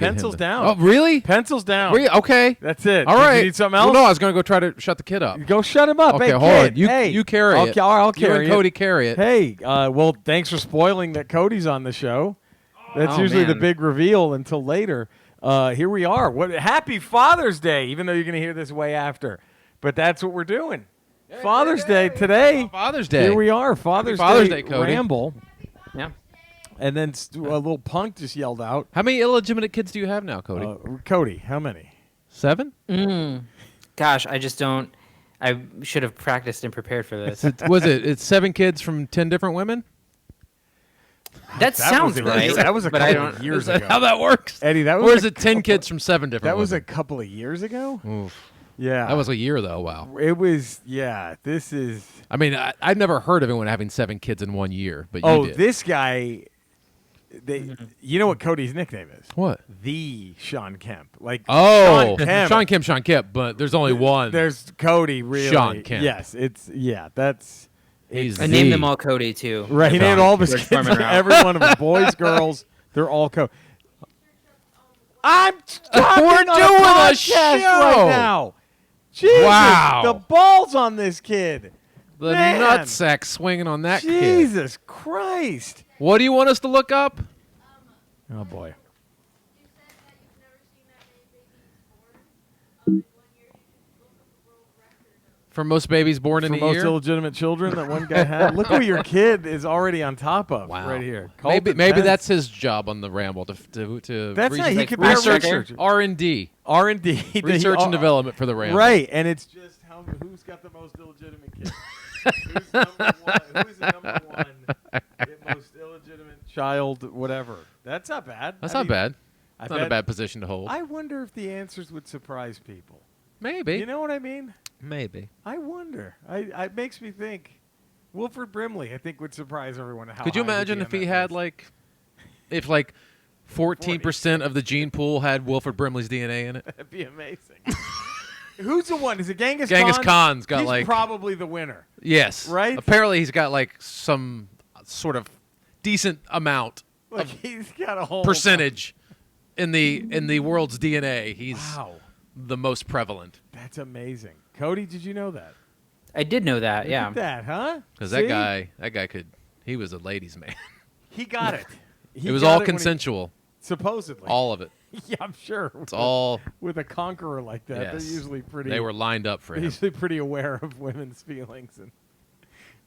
Pencils down. Oh, really? Pencils down. Okay. That's it. All right. You need something else? Well, no, I was going to go try to shut the kid up. Go shut him up. Okay, hey, hold kid. on. You carry it. I'll carry you and it. Cody carry it. Hey, well, thanks for spoiling that Cody's on the show. That's usually the big reveal until later. Here we are. Happy Father's Day, even though you're going to hear this way after. But that's what we're doing. Father's Day today. Father's Day. Here we are. Father's Day, Cody. Ramble. Yeah. And then a little punk just yelled out. How many illegitimate kids do you have now, Cody? Cody, how many? 7? Gosh, I just don't. I should have practiced and prepared for this. It's 7 kids from 10 different women? That sounds right. That was a but I couple don't. of years Is that ago. how that works? Eddie, that was or is it 10 kids from 7 different That was a women? couple of years ago? Oof. Yeah. That was a year, though. Wow. It was, yeah, this is. I mean, I've never heard of anyone having 7 kids in 1 year, but you did. This guy, you know what Cody's nickname is? What? The Sean Kemp. Sean Kemp, but there's only one. There's Cody, really. Sean Kemp. Yes, that's. I named them all Cody, too. Right, he named all of his kids, every one of them, boys, girls, they're all Cody. I'm We're doing a show right now. Jesus, wow. The balls on this kid. The Man. nutsack swinging on that kid. Jesus Christ. What do you want us to look up? Oh, boy. For most babies born in a most year? illegitimate children that one guy had. Look what your kid is already on top of right here. Maybe that's his job on the Ramble to That's not. He could be research a researcher. R&D. R&D. Research and development for the Ramble. Right, and it's just who's got the most illegitimate kid. Who's number one? Who's the number one most illegitimate child? Whatever. That's not bad. That's not bad. It's not a bet- bad position to hold. I wonder if the answers would surprise people. Maybe. You know what I mean? Maybe. I wonder. It makes me think. Wilford Brimley, I think, would surprise everyone. Could you imagine if he had if 14% of the gene pool had Wilford Brimley's DNA in it? That'd be amazing. Who's the one? Is it Genghis Khan? Genghis Khan's got He's probably the winner. Yes. Right? Apparently he's got some sort of decent amount of he's got a whole percentage in the world's DNA. He's the most prevalent. That's amazing. Cody, did you know that? I did know that, Look at that, huh? Because that guy he was a ladies' man. He got it. It was all consensual. Supposedly. All of it. Yeah, I'm sure. It's all. With a conqueror like that, they're usually pretty. They were lined up for him. Usually pretty aware of women's feelings, and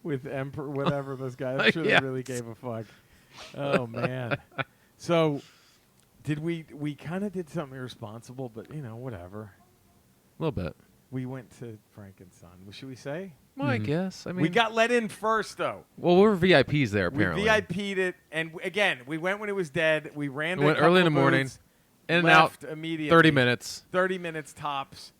with Emperor, whatever those guys, I'm sure they really gave a fuck. Oh man. So, did we kind of did something irresponsible, but whatever. A little bit. We went to Frankenstein. Should we say? Well, I guess. I mean, we got let in first, though. Well, we're VIPs there, apparently. We VIP'd it, and again, we went when it was dead. We ran. Went early in the morning, in and out. Immediately. 30 minutes. 30 minutes tops,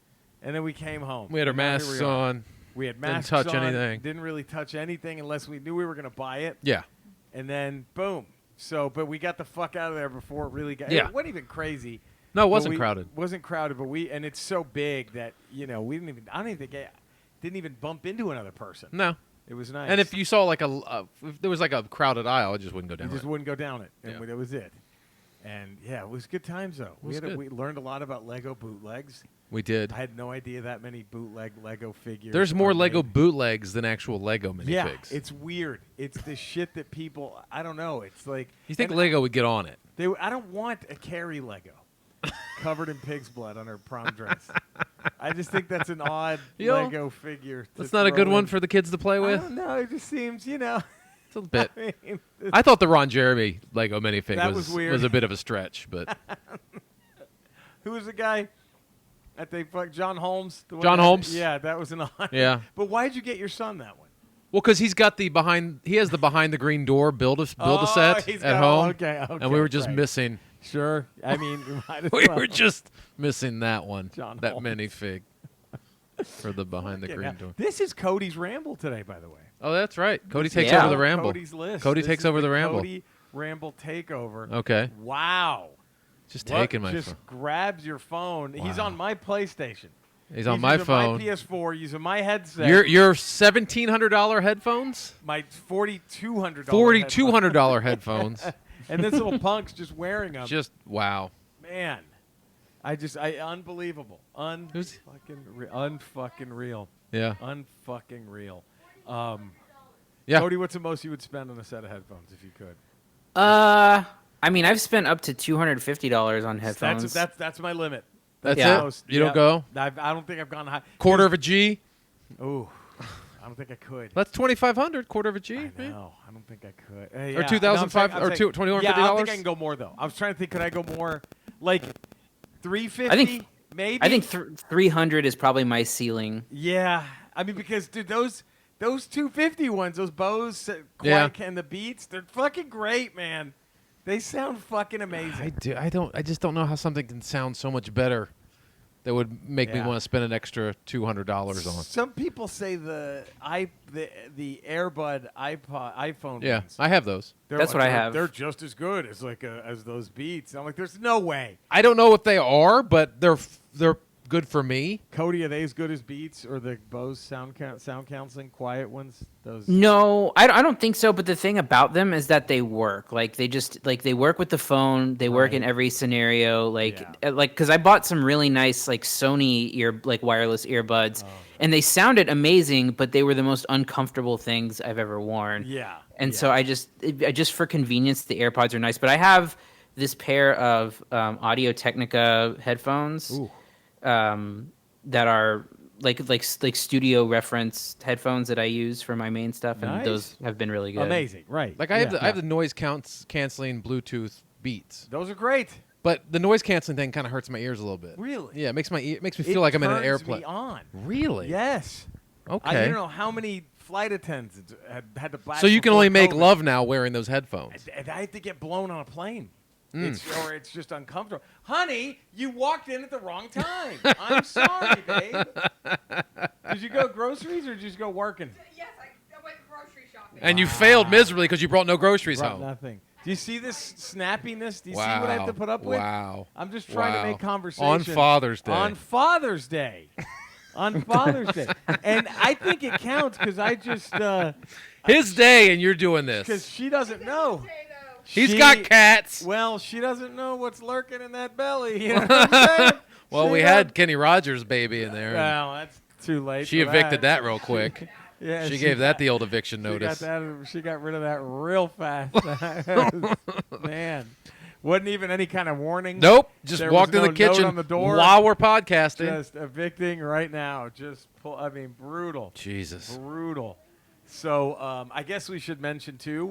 and then we came home. We had our masks on. We had masks Didn't touch on. anything. Didn't really touch anything unless we knew we were going to buy it. Yeah. And then boom. So, but we got the fuck out of there before it really got. Yeah. It wasn't even crazy. No, it wasn't crowded. Wasn't crowded, but and it's so big that we didn't even. I don't even think didn't even bump into another person. No, it was nice. And if you saw if there was a crowded aisle, it just wouldn't go down. You just wouldn't go down it, and yeah. that was it. And yeah, it was good times though. We learned a lot about Lego bootlegs. We did. I had no idea that many bootleg Lego figures. There's more Lego bootlegs than actual Lego minifigs. Yeah, it's weird. It's the shit that people. I don't know. It's like you think Lego would get on it. I don't want a Carrie Lego covered in pig's blood on her prom dress. I just think that's an odd Lego figure. That's not a good one for the kids to play with. I don't know. It just seems, It's a bit. I thought the Ron Jeremy Lego minifig was a bit of a stretch, but who was the guy? John Holmes. John Holmes. Yeah, that was an odd. Yeah. But why'd you get your son that one? Well, because he has the behind the green door build a set at home. Okay, and we were just missing. Sure. I mean, we were just missing that one. John that Holmes. minifig for the behind the green door. This is Cody's Ramble today, by the way. Oh, that's right. Cody takes over the Ramble. Cody's list. Cody takes over the Ramble. Cody Ramble takeover. Okay. Wow. Just taking my phone. Just grabs your phone. Wow. He's on my PlayStation. He's on my phone. My PS4. Using my headset. Your $1,700 headphones. My $4,200. $4,200 headphones. And this little punk's just wearing them. Just wow. man, unbelievable, unfucking real, Yeah. unfucking real. Yeah. Cody, what's the most you would spend on a set of headphones if you could? I mean, I've spent up to $250 on headphones. That's my limit. That's Yeah. it. Most- You don't go I don't think I've gone high. quarter of a G. Ooh, I don't think I could. That's 2,500. Quarter of a G. I man. know. I don't think I could. Or 2,005 or $250. Yeah, I don't think I can go more though. I was trying to think, could I go more? Like 350? I think maybe. I think 300 is probably my ceiling. Yeah, I mean because dude, those 250 ones, those Bose Yeah. and the Beats, they're fucking great, man. They sound fucking amazing. I just don't know how something can sound so much better that would make me Yeah. want to spend an extra $200 on. Some people say the Airbud iPhone Yeah, ones. I have those. That's what I have. They're just as good as as those Beats. I'm like, there's no way. I don't know if they are, but they're good for me. Cody, are they as good as Beats or the Bose sound counseling quiet ones? Those. No, I don't think so. But the thing about them is that they work. Like they work with the phone. They work in every scenario. Because I bought some really nice Sony wireless earbuds, and they sounded amazing. But they were the most uncomfortable things I've ever worn. Yeah. And so I just for convenience, the AirPods are nice. But I have this pair of Audio Technica headphones. Ooh. That are like studio reference headphones that I use for my main stuff, and Nice. those have been really good. Amazing, right? Like I have the noise canceling Bluetooth Beats, Those are great. but the noise canceling thing kind of hurts my ears a little bit. Really? Yeah, it makes me feel like I'm in an turns airplane. Me on. Really? Yes. Okay. I don't know how many flight attendants had to blast. So you can before only make COVID. love now wearing those headphones. I have to get blown on a plane. It's just uncomfortable. Honey, you walked in at the wrong time. I'm sorry, babe. Did you go groceries or did you just go working? Yes, I went grocery shopping. And you failed miserably because you brought no groceries Brought home. nothing. Do you see this snappiness? Do you see what I have to put up with? Wow. I'm just trying to make conversation. On Father's Day. On Father's Day. On Father's Day. And I think it counts because I just... His day and you're doing Because this. she doesn't know. He's got cats. Well, she doesn't know what's lurking in that belly. You know what I'm saying? Well, we had Kenny Rogers' baby in there. and Well, that's too late. she for evicted that real quick. Yeah, She gave that the old eviction notice. She got rid of that real fast. Man, wasn't even any kind of warning. Nope. Just There walked was in no the kitchen note on the door. while we're podcasting. Just evicting right now. Brutal. Jesus. Brutal. So I guess we should mention too.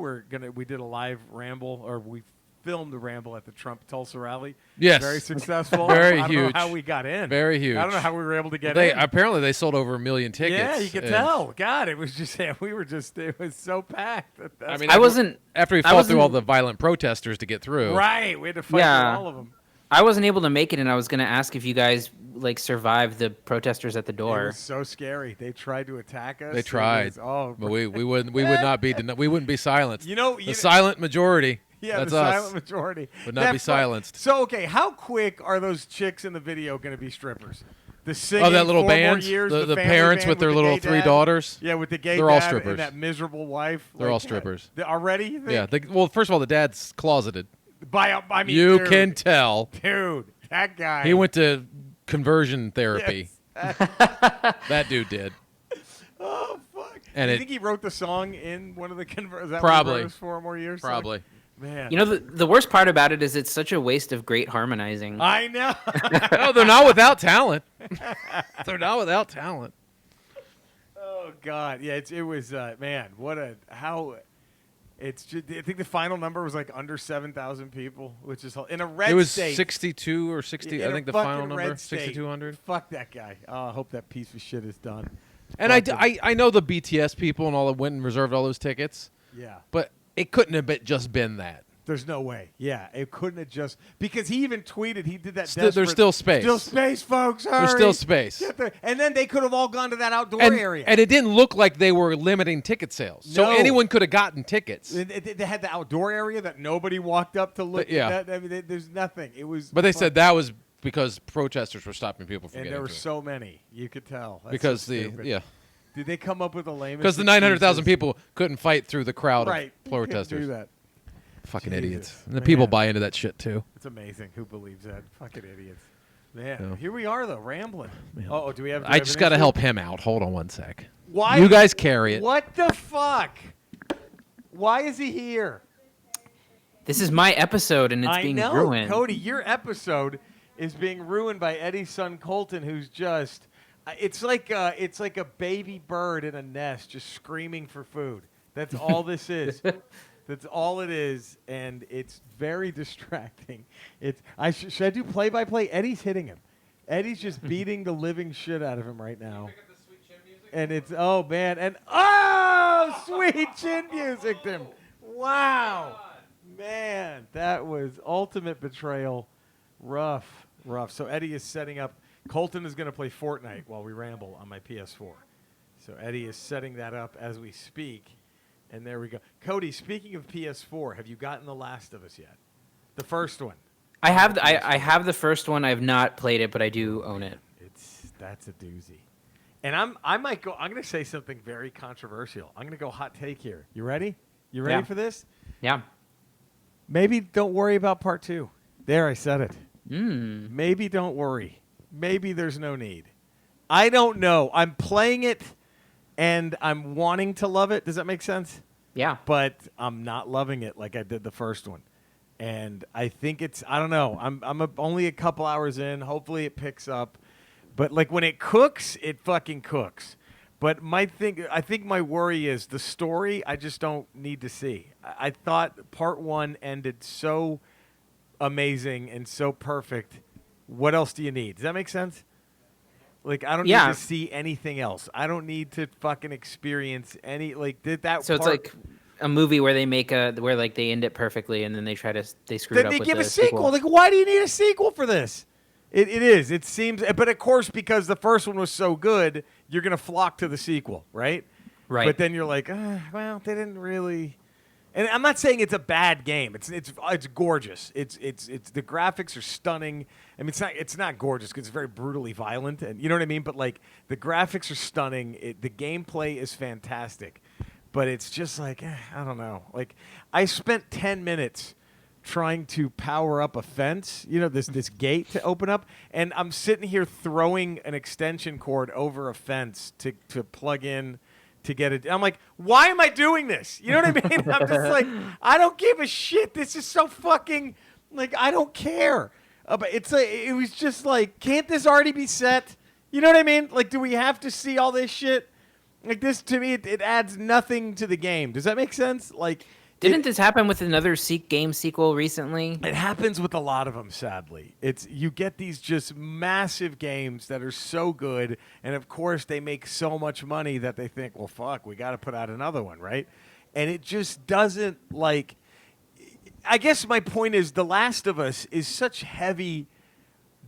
We did a live ramble, or we filmed a ramble at the Trump Tulsa rally. Yes. Very successful. Very I don't huge. know how we got in. Very huge. I don't know how we were able to get They in. apparently they sold over 1 million tickets. Yeah, you could and- tell. God, it was just it was so packed. I mean, I wasn't after we I fought through wasn't- all the violent protesters to get through. right. We had to fight Yeah. through all of them. I wasn't able to make it, and I was going to ask if you guys survived the protesters at the It door. was so scary. They tried to attack us. They It tried. was- But we would not be we wouldn't be silenced. the silent majority. Yeah, That's the us. silent majority Would not be silenced. So okay, how quick are those chicks in the video going to be strippers? The singing, Oh, that little 4 more band? years, The family parents band with their the little gay 3 dad? daughters? Yeah, with the gay They're all dad strippers. and that miserable wife. They're all strippers. Already? You think? Yeah. Well, first of all, the dad's closeted. I mean, You dude, can tell. dude, that guy. He went to conversion therapy. Yes. That dude did. Oh fuck! And you it- think he wrote the song in one of the conversions? Probably. 4 more years. song? Probably. Man. You know, the worst part about it is it's such a waste of great harmonizing. I know. No, they're not without talent. They're not without talent. Oh God, yeah, it was man. It's just, I think the final number was like under 7,000 people, which is in a red It was state. 62 or 60. In I a think the fucking final number red state. 6,200. Fuck that guy. Oh, I hope that piece of shit is done. And Fuck him. I know the BTS people and all that went and reserved all those tickets, Yeah, but it couldn't have just been that. there's no way. Yeah, it couldn't have just because he even tweeted he did that. There's desperate, still space. Still space, folks. Hurry. There's still space. Get there. And then they could have all gone to that outdoor And, area. and it didn't look like they were limiting ticket sales. So No. anyone could have gotten tickets. They had the outdoor area that nobody walked up to look. Yeah. At that. I mean, there's nothing. It was. But they said that was because protesters were stopping people from and getting there were to it. so many. You could tell. That's Because so stupid. yeah. Did they come up with the lamest? Because the 900,000 excuses? people couldn't fight through the crowd Right. of protesters. Do that. Fucking Jesus, idiots. And the people man. buy into that shit too. It's amazing who believes that. Fucking idiots. Man, No. here we are though, rambling. Oh, do we have? I just got to help him out. Hold on one sec. Why? You guys carry it. What the fuck? Why is he here? This is my episode, and it's being ruined. Cody, your episode is being ruined by Eddie's son Colton, who's just. It's like a baby bird in a nest, just screaming for food. That's all this is. That's all it is, and it's very distracting. Should I do play-by-play? Eddie's hitting him. Eddie's just beating the living shit out of him right now. And it's, oh, man. And, oh, sweet chin music to him. Wow. Man, that was ultimate betrayal. Rough. So Eddie is setting up. Colton is going to play Fortnite while we ramble on my PS4. So Eddie is setting that up as we speak. And there we go. Cody, speaking of PS4, have you gotten The Last of Us yet? The first one. I have the first one. I have not played it, but I do own it. That's a doozy. And I'm going to say something very controversial. I'm going to go hot take here. You ready? You ready for this? Yeah. Maybe don't worry about part 2. There, I said it. Maybe don't worry. Maybe there's no need. I don't know. I'm playing it, and I'm wanting to love it. Does that make sense? Yeah. But I'm not loving it like I did the first one. And I think I don't know. I'm only a couple hours in. Hopefully it picks up. But like when it cooks, it fucking cooks. But I think my worry is the story I just don't need to see. I thought part 1 ended so amazing and so perfect. What else do you need? Does that make sense? Like, I don't need to see anything else. I don't need to fucking experience any, like, did that So it's like a movie where they where like they end it perfectly and then they screw it up with the Then they give a sequel. Like, why do you need a sequel for this? It is. It seems, but of course, because the first one was so good, you're going to flock to the sequel, right? Right. But then you're like, well, they didn't really. And I'm not saying it's a bad game. It's gorgeous. It's the graphics are stunning. I mean, it's not gorgeous because it's very brutally violent, and you know what I mean. But like the graphics are stunning. The gameplay is fantastic, but it's just like I don't know. Like I spent 10 minutes trying to power up a fence. You know, this gate to open up, and I'm sitting here throwing an extension cord over a fence to plug in. To get it, I'm like, why am I doing this? You know what I mean? I'm just like, I don't give a shit. This is so fucking like, I don't care. But it was just like, can't this already be set? You know what I mean? Like, do we have to see all this shit? Like this to me, it adds nothing to the game. Does that make sense? Like, didn't this happen with another game sequel recently? It happens with a lot of them, sadly. You get these just massive games that are so good, and of course they make so much money that they think, well, fuck, we got to put out another one, right? And it just doesn't, like... I guess my point is The Last of Us is such heavy,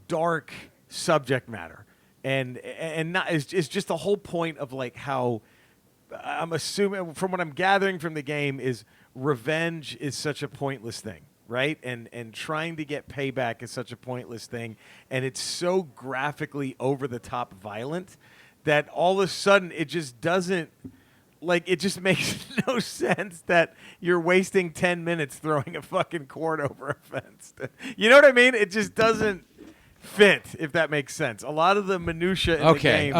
dark subject matter. And it's just the whole point of, like, how... I'm assuming, from what I'm gathering from the game, is revenge is such a pointless thing, right? And trying to get payback is such a pointless thing. And it's so graphically over-the-top violent that all of a sudden it just doesn't, like, it just makes no sense that you're wasting 10 minutes throwing a fucking cord over a fence. You know what I mean? It just doesn't fit, if that makes sense. A lot of the minutia in the game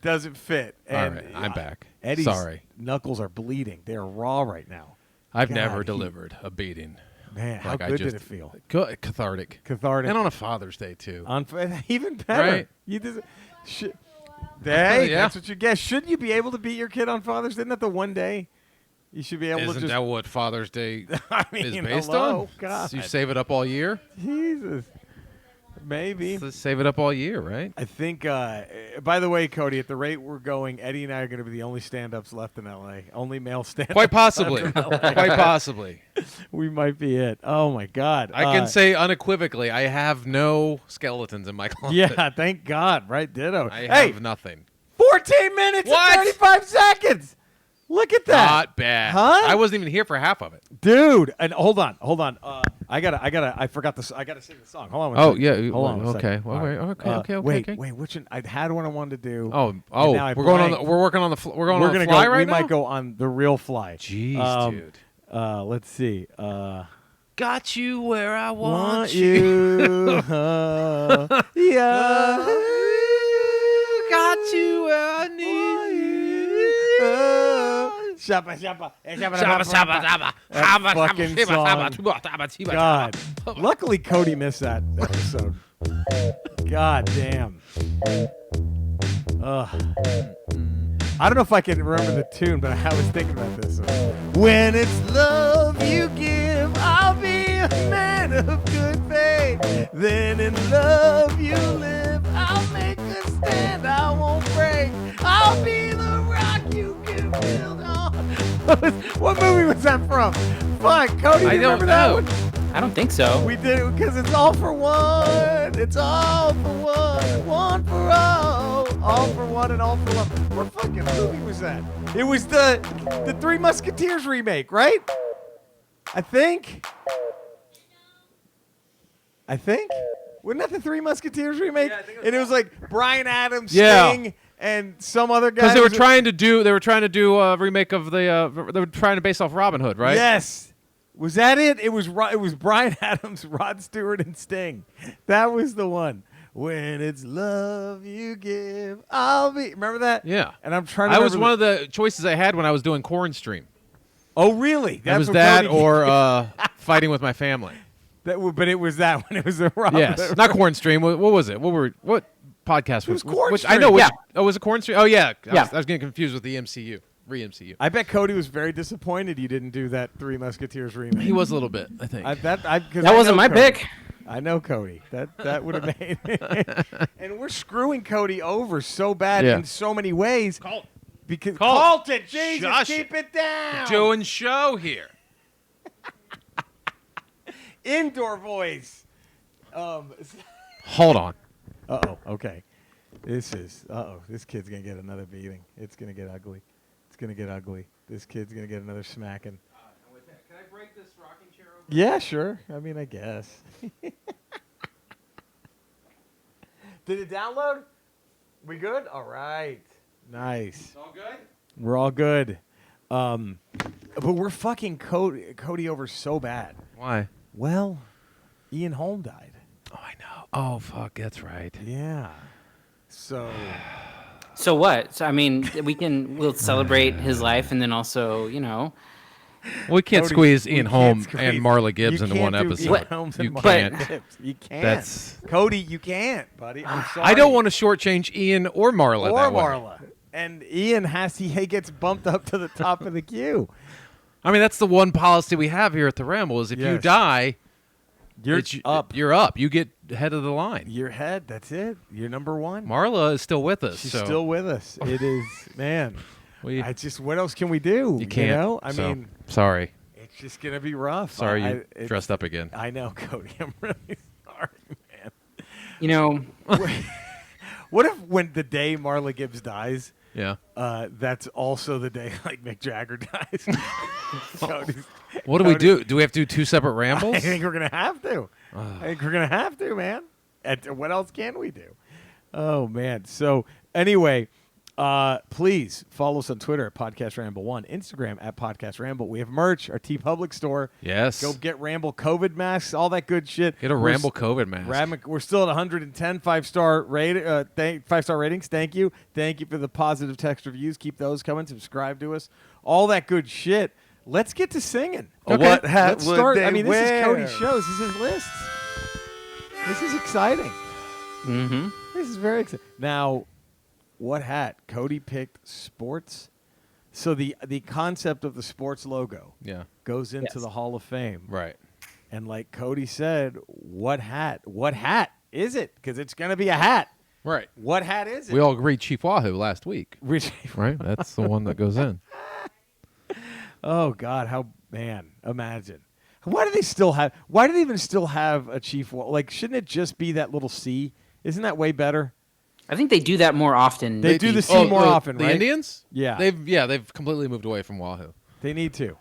doesn't fit. And all right, I'm back. Eddie's Sorry. knuckles are bleeding. They're raw right now. I've never delivered a beating. Man, how good did it feel? Good, cathartic. Cathartic. And on a Father's Day, too. Even better. Right? You just, that's what you get. Shouldn't you be able to beat your kid on Father's Day? Isn't that the one day you should be able to just... Isn't that what Father's Day is based on? God. So you save it up all year? Jesus. Maybe. Let's save it up all year, right? I think, by the way, Cody, at the rate we're going, Eddie and I are going to be the only stand-ups left in L.A. Only male stand-ups. Quite possibly. Quite possibly. We might be it. Oh, my God. I can say unequivocally, I have no skeletons in my closet. Yeah, thank God. Right, ditto. I have nothing. 14 minutes and 35 seconds. Look at that. Not bad. Huh? I wasn't even here for half of it. Dude, and hold on. I forgot this. I gotta sing the song. Hold on. Oh, yeah. Hold on. Okay. Well, okay. Wait. Which one? I had one I wanted to do. We're working on the fly right now. We might go on the real fly. Jeez, dude. Let's see. Got you where I Want you. Yeah. Got you where I need you. Shabba, shabba. That fucking song. God. Luckily, Cody missed that episode. God damn. Ugh. I don't know if I can remember the tune, but I was thinking about this one. When it's love you give, I'll be a man of good faith. Then in love you live, I'll make a stand, I won't break. I'll be the rock you can build on. What movie was that from? Fuck, Cody, do you remember that one? I don't think so. We did it because it's all for one. It's all for one. One for all. All for one and all for love. What fucking movie was that? It was the Three Musketeers remake, right? I think. Wasn't that the Three Musketeers remake? Yeah, I think it was like Bryan Adams, Sting, and some other guy. Because they were trying to do a remake of they were trying to base off Robin Hood, right? Yes. Was that it? It was Bryan Adams, Rod Stewart, and Sting. That was the one. When it's love you give, I'll be. Remember that? Yeah. And I'm trying to. That was one of the choices I had when I was doing Corn Stream. Oh, really? It was that or Fighting with My Family. But it was that one. It was the Robin. Yes, not Corn Stream. What was it? What podcast was Corn Stream. I know. Which, Yeah. Oh, was it Corn Stream? Oh, yeah. Yeah. I was getting confused with the MCU. Re-MCU. I bet Cody was very disappointed you didn't do that Three Musketeers remake. He was a little bit, I think. That wasn't my pick. I know Cody. That would have made and we're screwing Cody over so bad in so many ways. Colton, Jesus, Shush keep it down. Doing show here. Indoor voice. Hold on. Okay. This kid's gonna get another beating. It's gonna get ugly. This kid's gonna get another smacking. Can I break this rocking chair over? Yeah, sure. I mean, I guess. Did it download? We good? All right. Nice. It's all good? We're all good. But we're fucking Cody over so bad. Why? Well, Ian Holm died. Oh, I know. Oh, fuck. That's right. Yeah. So what? So I mean, we'll celebrate his life and then also, We can't Cody, squeeze we Ian can't Holm squeeze- and Marla Gibbs you into can't one do episode. Ian Holmes and You Marla can't. Gibbs. You can't. That's- Cody, you can't, buddy. I'm sorry. I don't want to shortchange Ian or Marla or that way. Marla. And Ian he gets bumped up to the top of the queue. I mean, that's the one policy we have here at the Ramble is if you Yes. die, You're up. You're up. You get head of the line. Your head. That's it. You're number one. Marla is still with us. She's so still with us. It is, man. we- What else can we do? You can't. know? I so, mean, sorry. it's just gonna be rough. Sorry you dressed up again. I know, Cody. I'm really sorry, man. What if when the day Marla Gibbs dies, Yeah. that's also the day like Mick Jagger dies? Cody's- What do we do? Do we have to do two separate rambles? I think we're gonna have to. Man. And what else can we do? Oh man. So anyway, please follow us on Twitter at Podcast Ramble 1, Instagram at Podcast Ramble. We have merch, our TeePublic store. Yes. Go get Ramble COVID masks, all that good shit. Get a Ramble COVID mask. We're still at 110 5-star ratings. Thank you. Thank you for the positive text reviews. Keep those coming. Subscribe to us. All that good shit. Let's get to singing. Okay. What hat Let's would start. they I mean, this wear? is Cody's show. This is his lists. This is exciting. Mm-hmm. This is very exciting. Now, what hat? Cody picked sports. So the concept of the sports logo goes into the Hall of Fame. Right. And like Cody said, what hat? What hat is it? Because it's going to be a hat. Right. What hat is it? We all agreed Chief Wahoo last week. Which, Right? That's the one that goes in. oh, God. Imagine. Why do they even still have a Chief? Like, shouldn't it just be that little C? Isn't that way better? I think they do that more often. They do the C more often, the right? Indians? Yeah. They've completely moved away from Wahoo. They need to.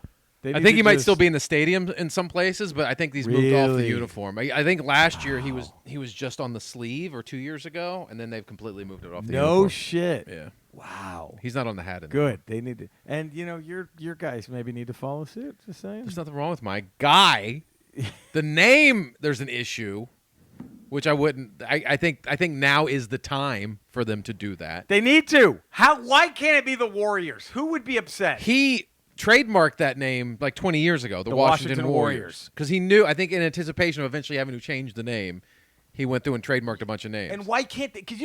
I think he might still be in the stadium in some places, but I think he's moved off the Really? uniform. I think last year he was just on the sleeve, or 2 years ago, and then they've completely moved it off the uniform. No shit. Yeah. Wow. He's not on the hat anymore. Good. They need to, and your guys maybe need to follow suit. Just saying. There's nothing wrong with my guy. The name, there's an issue, which I wouldn't. I think now is the time for them to do that. They need to. Why can't it be the Warriors? Who would be upset? He trademarked that name like 20 years ago, the Washington Warriors, because he knew. I think in anticipation of eventually having to change the name, he went through and trademarked a bunch of names. And why can't they? Because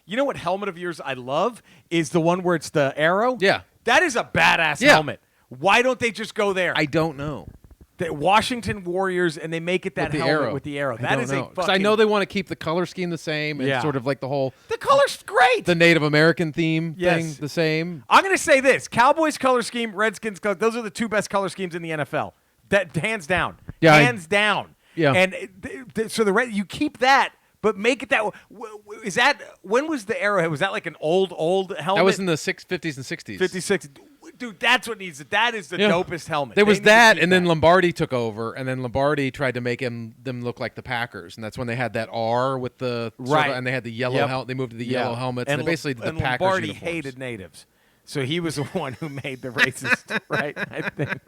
what helmet of yours I love is the one where it's the arrow. Yeah. That is a badass helmet. Why don't they just go there? I don't know. The Washington Warriors, and they make it that helmet with the arrow. That is a fucking... Because I know they want to keep the color scheme the same and sort of like the whole... The color's great. The Native American theme thing the same. I'm going to say this. Cowboys color scheme, Redskins color, those are the two best color schemes in the NFL. That hands down. Yeah, hands down. Yeah. And so you keep that, but make it that... Is that... When was the arrowhead? Was that like an old helmet? That was in the 50s and 60s. 56. Dude, that's what needs it. That is the dopest helmet. There was that, and then Lombardi took over, and then Lombardi tried to make them look like the Packers, and that's when they had that R with the and they had the yellow helmet. They moved to the yellow helmets, and they basically did the Packers Lombardi uniforms. hated natives, so he was the one who made the racist. Right? I think.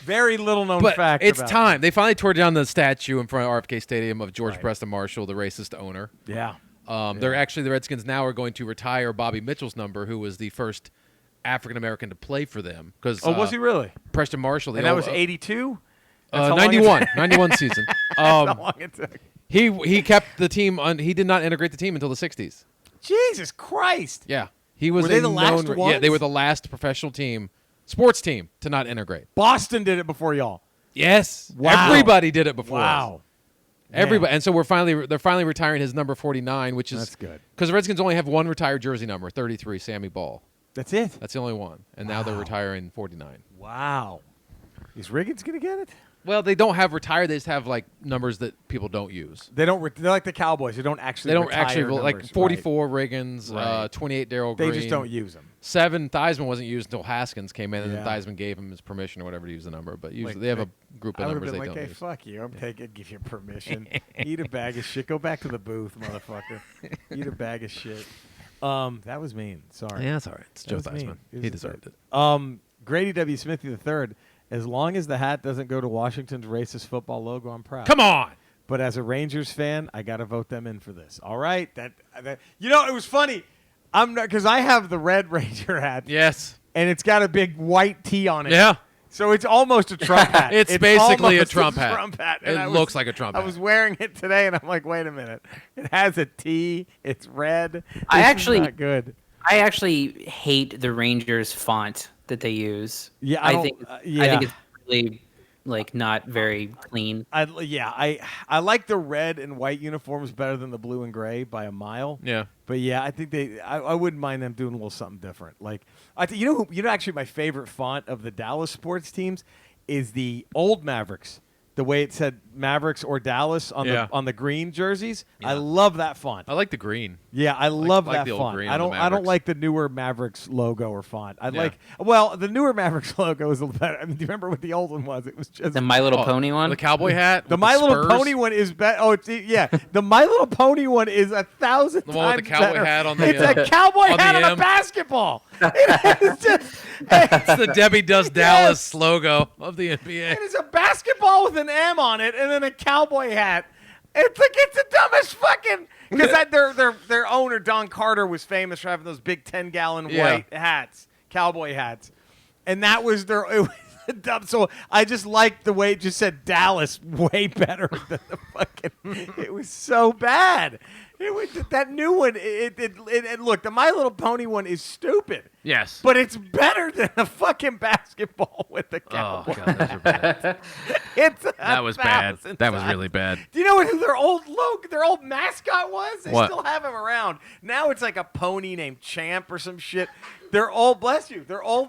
Very little known fact. It's about time. They finally tore down the statue in front of RFK Stadium of George Preston Marshall, the racist owner. Yeah. They're actually the Redskins now are going to retire Bobby Mitchell's number, who was the first African American to play for them. Was he really? Preston Marshall. And that was 82? 91 season. How long it took. He kept the team. He did not integrate the team until the 60s. Jesus Christ. Yeah. He was Were they the last ones? Yeah, they were the last professional team, sports team, to not integrate. Boston did it before y'all. Yes. Wow. Everybody did it before. Wow. Everybody, and so they're finally retiring his number 49, which is that's good because the Redskins only have one retired jersey number, 33, Sammy Ball. That's it. That's the only one, and now they're retiring 49. Wow. Is Riggins gonna get it? Well, they don't have retired. They just have like numbers that people don't use. They don't. They're like the Cowboys. They don't actually. Like 44 Riggins, 28 Daryl Green. They just don't use them. 7 Theismann wasn't used until Haskins came in, and then Theismann gave him his permission or whatever to use the number. But usually they have a group of numbers they don't use. Hey, fuck you. I'm give you permission. Eat a bag of shit. Go back to the booth, motherfucker. Eat a bag of shit. That was mean. Sorry. Yeah, that's all right. It's Joe Theismann. He deserved it. Grady W. Smithy III. As long as the hat doesn't go to Washington's racist football logo, I'm proud. Come on. But as a Rangers fan, I got to vote them in for this. All right. That it was funny. I'm not because I have the red Ranger hat. Yes. And it's got a big white T on it. Yeah. So it's almost a Trump hat. It's basically a almost Trump hat. And it looks like a Trump hat. I was wearing it today, and I'm like, wait a minute. It has a T. It's red. This is not good. I actually hate the Rangers font that they use. Yeah, I think it's really not very clean. I like the red and white uniforms better than the blue and gray by a mile. Yeah. But yeah, I think I wouldn't mind them doing a little something different. Like actually my favorite font of the Dallas sports teams is the old Mavericks. The way it said Mavericks or Dallas on the green jerseys. Yeah. I love that font. I like the green. Yeah, I love that the old font. green I don't like the newer Mavericks logo or font. The newer Mavericks logo is a little better. I mean, do you remember what the old one was? It was just the My Little Pony one. The cowboy hat. The My Little Pony one is better. Oh, the My Little Pony one is 1,000 times better. The one with the cowboy hat on the. It's a cowboy hat on a basketball. It's the Debbie Does Dallas logo of the NBA. It is a basketball with an M on it and then a cowboy hat. It's the dumbest fucking because their owner Don Carter was famous for having those big 10-gallon white hats, cowboy hats, and that was it was dumb. So I just liked the way it just said Dallas way better than the fucking. It was so bad. It was that new one. It look, the My Little Pony one is stupid. Yes, but it's better than a fucking basketball with the cowboy. Oh god, those are bad. That was bad. That was really bad. Do you know who their old mascot was? They What? still have him around. Now it's like a pony named Champ or some shit. Their old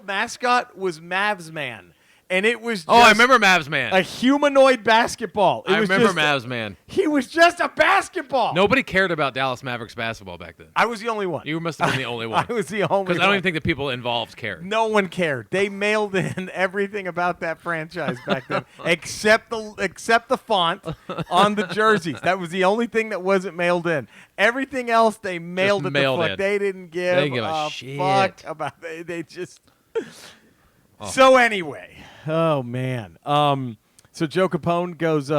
mascot was Mavs Man. And it was just I remember Mavs Man. a humanoid basketball. I remember Mavs Man. He was just a basketball. Nobody cared about Dallas Mavericks basketball back then. I was the only one. You must have been the only one. I was the only one. Because I don't even think the people involved cared. No one cared. They mailed in everything about that franchise back then, except the font on the jerseys. That was the only thing that wasn't mailed in. Everything else they mailed it the fuck. In. They didn't give a shit. fuck about it. They just. So anyway, oh man. So Joe Capone goes,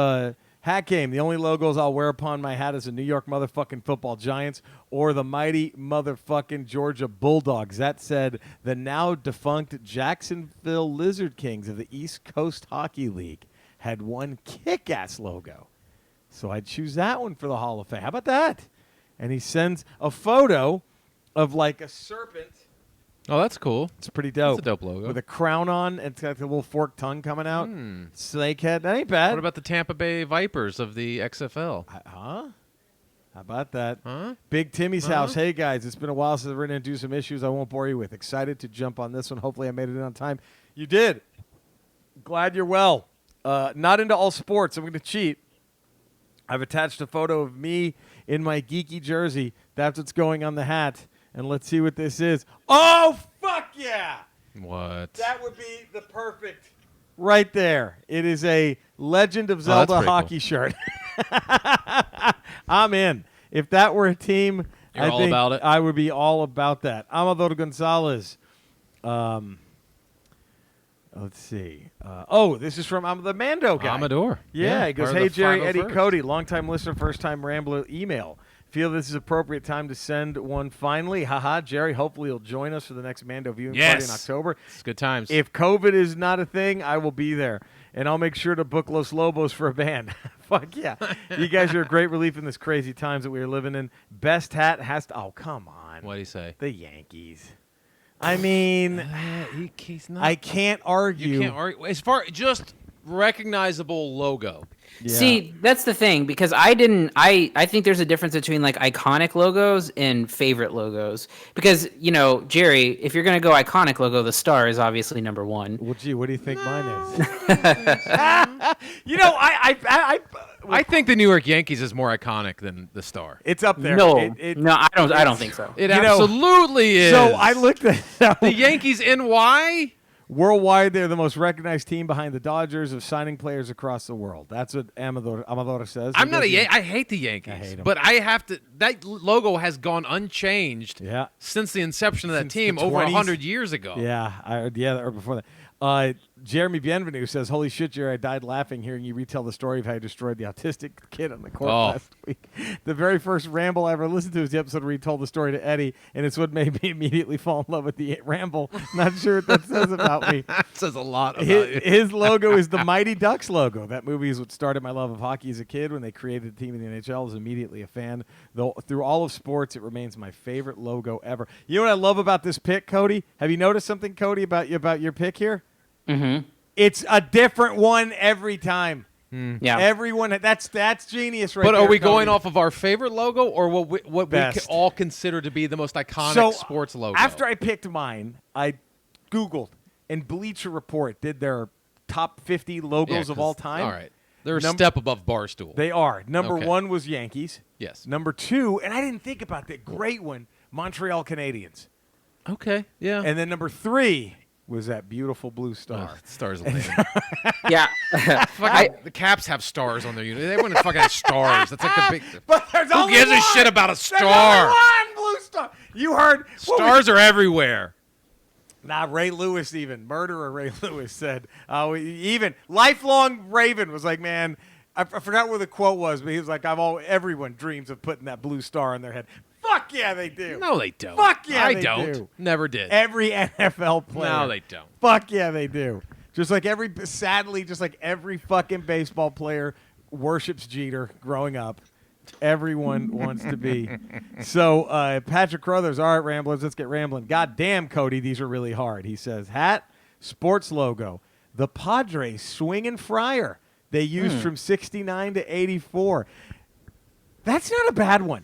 hat game. The only logos I'll wear upon my hat is the New York motherfucking Football Giants or the mighty motherfucking Georgia Bulldogs. That said, the now defunct Jacksonville Lizard Kings of the East Coast Hockey League had one kick-ass logo. So I'd choose that one for the Hall of Fame. How about that? And he sends a photo of like a serpent. Oh, that's cool. It's pretty dope. That's a dope logo. With a crown on, and it's got the little forked tongue coming out. Snakehead. That ain't bad. What about the Tampa Bay Vipers of the XFL? Huh? How about that? Huh? Big Timmy's house. Hey, guys, it's been a while since I've written into some issues I won't bore you with. Excited to jump on this one. Hopefully I made it in on time. You did. Glad you're well. Not into all sports. I'm going to cheat. I've attached a photo of me in my geeky jersey. That's what's going on the hat. And let's see what this is. Oh, fuck yeah! What? That would be the perfect right there. It is a Legend of Zelda hockey shirt. I'm in. If that were a team, You're I all think about it? I would be all about that. Amador Gonzalez. Let's see. This is from the Mando guy. Amador. Yeah, he goes, part of hey, the Jerry, Eddie, 501st. Cody, long-time listener, first-time Rambler email. Feel this is appropriate time to send one finally. Haha, Jerry, hopefully you'll join us for the next Mando viewing party in October. It's good times. If COVID is not a thing, I will be there. And I'll make sure to book Los Lobos for a band. Fuck yeah. You guys are a great relief in this crazy times that we are living in. Best hat has to... Oh, come on. What do you say? The Yankees. I mean, he's not. I can't argue. You can't argue. As far just recognizable logo. Yeah. See, that's the thing, because I think there's a difference between like iconic logos and favorite logos. Because, Jerry, if you're going to go iconic logo, the star is obviously number one. Well, gee, what do you think mine is? I think the New York Yankees is more iconic than the Star. It's up there. No, I don't think so. It absolutely is. So I looked at the Yankees NY. Worldwide, they're the most recognized team behind the Dodgers of signing players across the world. That's what Amador says. I'm not I hate the Yankees. I hate 'em. But I have to. That logo has gone unchanged since the inception of that team over 100 years ago. Or before that. Jeremy Bienvenu says, holy shit, Jerry, I died laughing hearing you retell the story of how you destroyed the autistic kid on the court last week. The very first Ramble I ever listened to was the episode where he told the story to Eddie, and it's what made me immediately fall in love with the Ramble. Not sure what that says about me. That says a lot about you. His logo is the Mighty Ducks logo. That movie is what started my love of hockey as a kid. When they created the team in the NHL, I was immediately a fan. Though through all of sports, it remains my favorite logo ever. You know what I love about this pick, Cody? Have you noticed something, Cody, about your pick here? Mm-hmm. It's a different one every time. Yeah, everyone. That's genius, right? But there, are we Cody. going off of our favorite logo, or what we all consider to be the most iconic sports logo? After I picked mine, I Googled, and Bleacher Report did their top 50 logos of all time. All right, they're a step above Barstool. They are. Number one was Yankees. Yes. Number two, and I didn't think about that. Great one, Montreal Canadiens. Okay. Yeah. And then number three was that beautiful blue star. Stars lame. yeah. The Caps have stars on their unit. They wouldn't fucking have stars. That's like the big. But there's Who only gives one. a shit about a star? There's only one blue star. You heard stars are everywhere. Ray Lewis, even murderer Ray Lewis said, even lifelong Raven was like, man, I forgot where the quote was, but he was like, everyone dreams of putting that blue star on their head. Fuck yeah, they do. No, they don't. Fuck yeah, I they don't. do. Never did. Every NFL player. No, they don't. Fuck yeah, they do. Just like every fucking baseball player worships Jeter growing up. Everyone wants to be. So Patrick Crothers, all right, Ramblers, let's get rambling. God damn, Cody, these are really hard. He says, hat, sports logo, the Padres swinging Friar they used from 69 to 84. That's not a bad one.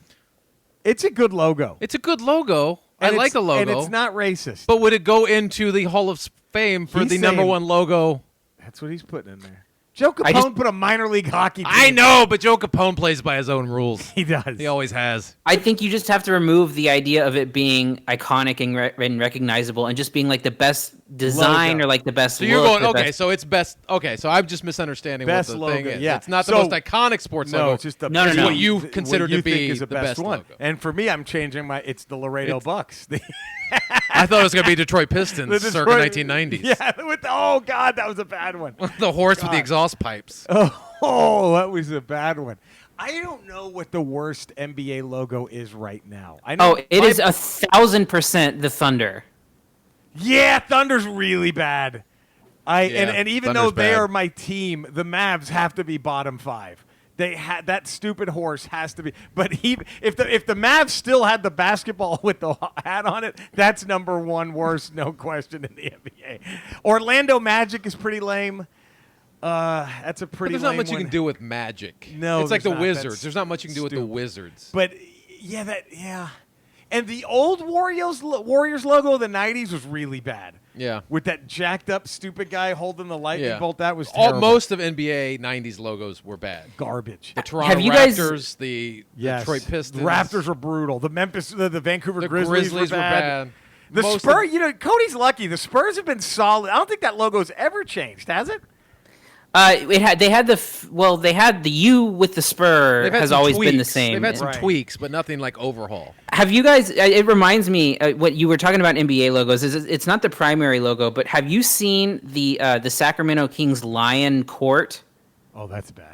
It's a good logo. It's a good logo. I like the logo. And it's not racist. But would it go into the Hall of Fame for the number one logo That's what he's putting in there. Joe Capone put a minor league hockey team. I know, but Joe Capone plays by his own rules. He does. He always has. I think you just have to remove the idea of it being iconic and recognizable and just being like the best design or like the best So you're look, going, okay, so it's best. Okay, so I'm just misunderstanding best what the logo, thing is. yeah. It's not the most iconic sports logo. No, it's just the No, no, it's no. What you th- consider what you to be think is the best one. logo. And for me, I'm changing it's the Laredo Bucks. I thought it was going to be Detroit Pistons The circa 1990s. Yeah, oh God, that was a bad one. The horse with the exhaust pipes. Oh, that was a bad one. I don't know what the worst NBA logo is right now. I know it is 1,000% the Thunder. Yeah, Thunder's really bad. Yeah, and even Thunder's though they bad. are my team, the Mavs have to be bottom 5. They that stupid horse has to be. But if the Mavs still had the basketball with the hat on it, that's number 1 worst, no question, in the NBA. Orlando Magic is pretty lame. That's a pretty. But there's not lame much you one. can do with Magic. No, it's like the there's not. Wizards. That's There's not much you can do with the stupid. Wizards. But yeah. And the old Warriors logo of the 90s was really bad. Yeah. With that jacked up stupid guy holding the lightning Yeah. bolt, that was terrible. Most of NBA 90s logos were bad. Garbage. The Toronto Have you guys- Raptors, the Detroit Pistons. The Raptors were brutal. The Vancouver The Grizzlies were bad. The Most Spurs, Cody's lucky. The Spurs have been solid. I don't think that logo's ever changed, has it? They had the U with the spur They've had has some always been the tweaks. same. They've had some Right. tweaks, but nothing like overhaul. Have you guys? It reminds me what you were talking about NBA logos. It's not the primary logo, but have you seen the Sacramento Kings lion court? Oh, that's bad.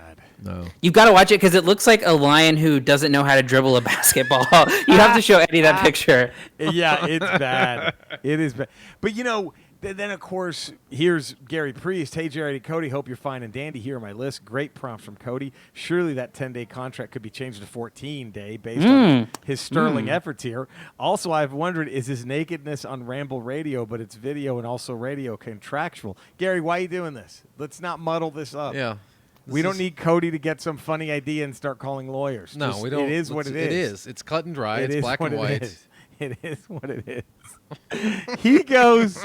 No. You've got to watch it because it looks like a lion who doesn't know how to dribble a basketball. You have to show Eddie that picture. Yeah, it's bad. It is bad. But then of course, here's Gary Priest. Hey, Jared and Cody, hope you're fine and dandy. Here on my list. Great prompts from Cody. Surely that 10-day contract could be changed to 14-day based on his sterling efforts here. Also, I've wondered, is his nakedness on Ramble Radio, but it's video and also radio contractual? Gary, why are you doing this? Let's not muddle this up. Yeah. We don't need Cody to get some funny idea and start calling lawyers. No, Just, we don't. It is what it is. It is. It's cut and dry. It It's is black what and it white. is. It is what it is. He goes,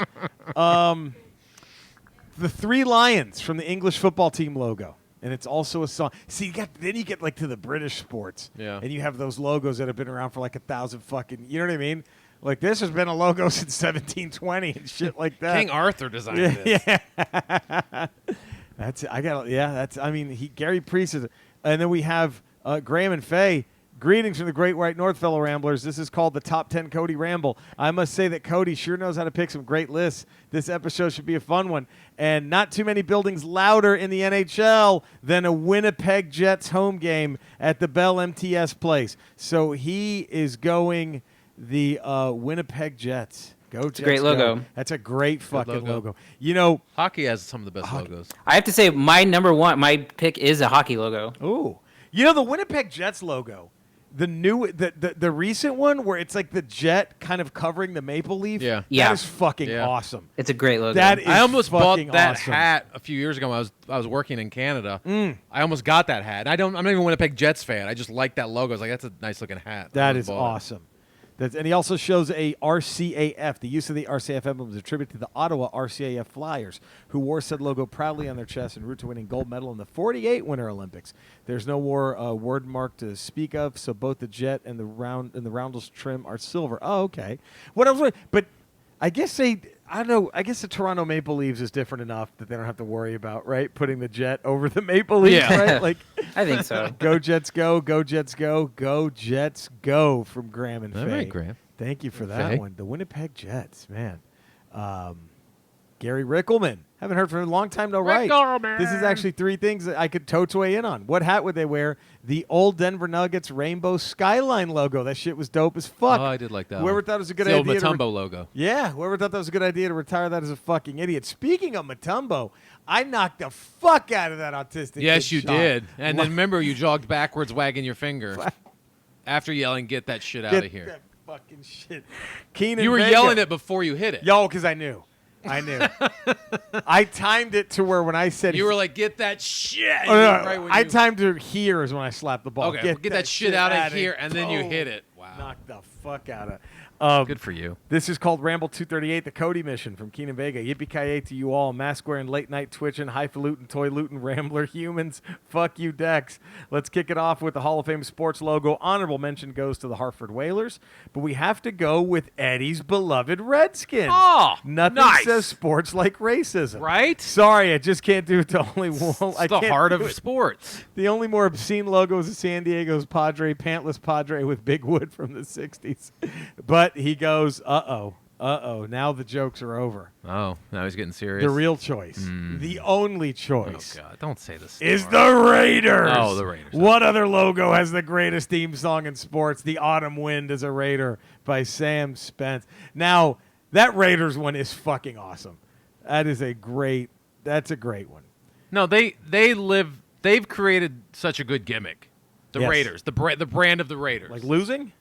the 3 lions from the English football team logo. And it's also a song. See, then you get like to the British sports. Yeah. And you have those logos that have been around for like 1,000 fucking, you know what I mean? Like this has been a logo since 1720 and shit like that. King Arthur designed this. Yeah. Gary Priest is, and then we have Graham and Faye. Greetings from the Great White North, fellow Ramblers. This is called the Top 10 Cody Ramble. I must say that Cody sure knows how to pick some great lists. This episode should be a fun one. And not too many buildings louder in the NHL than a Winnipeg Jets home game at the Bell MTS Place. So he is going the Winnipeg Jets. Go Jets. a great logo. Go. That's a great fucking logo. logo. Hockey has some of the best logos. I have to say, my pick is a hockey logo. Ooh. The Winnipeg Jets logo. The recent one where it's like the jet kind of covering the maple leaf. Yeah. That is fucking awesome. It's a great logo. That is I almost bought fucking that awesome. hat a few years ago when I was working in Canada. I almost got that hat. I'm not even a Winnipeg Jets fan. I just like that logo. I was like, that's a nice looking hat. That I is bought it. awesome. And he also shows a RCAF. The use of the RCAF emblem is attributed to the Ottawa RCAF Flyers, who wore said logo proudly on their chest en route to winning gold medal in the '48 Winter Olympics. There's no more word mark to speak of, so both the jet and the roundels trim are silver. Oh, okay. What else? But I guess I don't know. I guess the Toronto Maple Leafs is different enough that they don't have to worry about, right, putting the jet over the Maple Leafs, Yeah. right? Like, I think so. Go Jets, go! Go Jets, go! Go Jets, go! From Graham and All Faye. right, Graham. Thank you for that Faye. one. The Winnipeg Jets, man. Gary Rickelman. Haven't heard from him in a long time. No, right. This is actually 3 things that I could totes weigh in on. What hat would they wear? The old Denver Nuggets rainbow skyline logo. That shit was dope as fuck. Oh, I did like that. Whoever one. thought it was a good It's the idea. old Matumbo logo. Yeah, whoever thought that was a good idea to retire that as a fucking idiot. Speaking of Matumbo, I knocked the fuck out of that autistic Yes, kid you shot. did. And then remember, you jogged backwards, wagging your finger after yelling, "Get that shit out Get of here!" that fucking shit. Keenan You were Vega. yelling it before you hit it. Yo, because I knew. I timed it to where when I said You were like, "Get that shit!" Oh, no, right when I you- timed to here is when I slapped the ball. Okay, get that shit out of here, and then you boom. hit it. Wow. Knock the fuck out Good for you. This is called Ramble 238, the Cody mission from Keenan Vega. Yippee-ki-yay to you all, mask-wearing, late-night twitching, highfalutin, toy-looting, rambler humans. Fuck you, Dex. Let's kick it off with the Hall of Fame sports logo. Honorable mention goes to the Hartford Whalers, but we have to go with Eddie's beloved Redskins. Oh, Nothing nice. says sports like racism. Right? Sorry, I just can't do it to only one. It's the heart of sports. The only more obscene logo is San Diego's Padre, pantless Padre with big wood from the 60s. But he goes, uh-oh, now the jokes are over. Oh, now he's getting serious. The real choice, the only choice, Oh, God, don't say this. is the Raiders. Oh, the Raiders. What other logo has the greatest theme song in sports? The Autumn Wind is a Raider by Sam Spence. Now, that Raiders one is fucking awesome. That's a great one. No, they've created such a good gimmick. The Yes. Raiders, the brand of the Raiders. Like losing?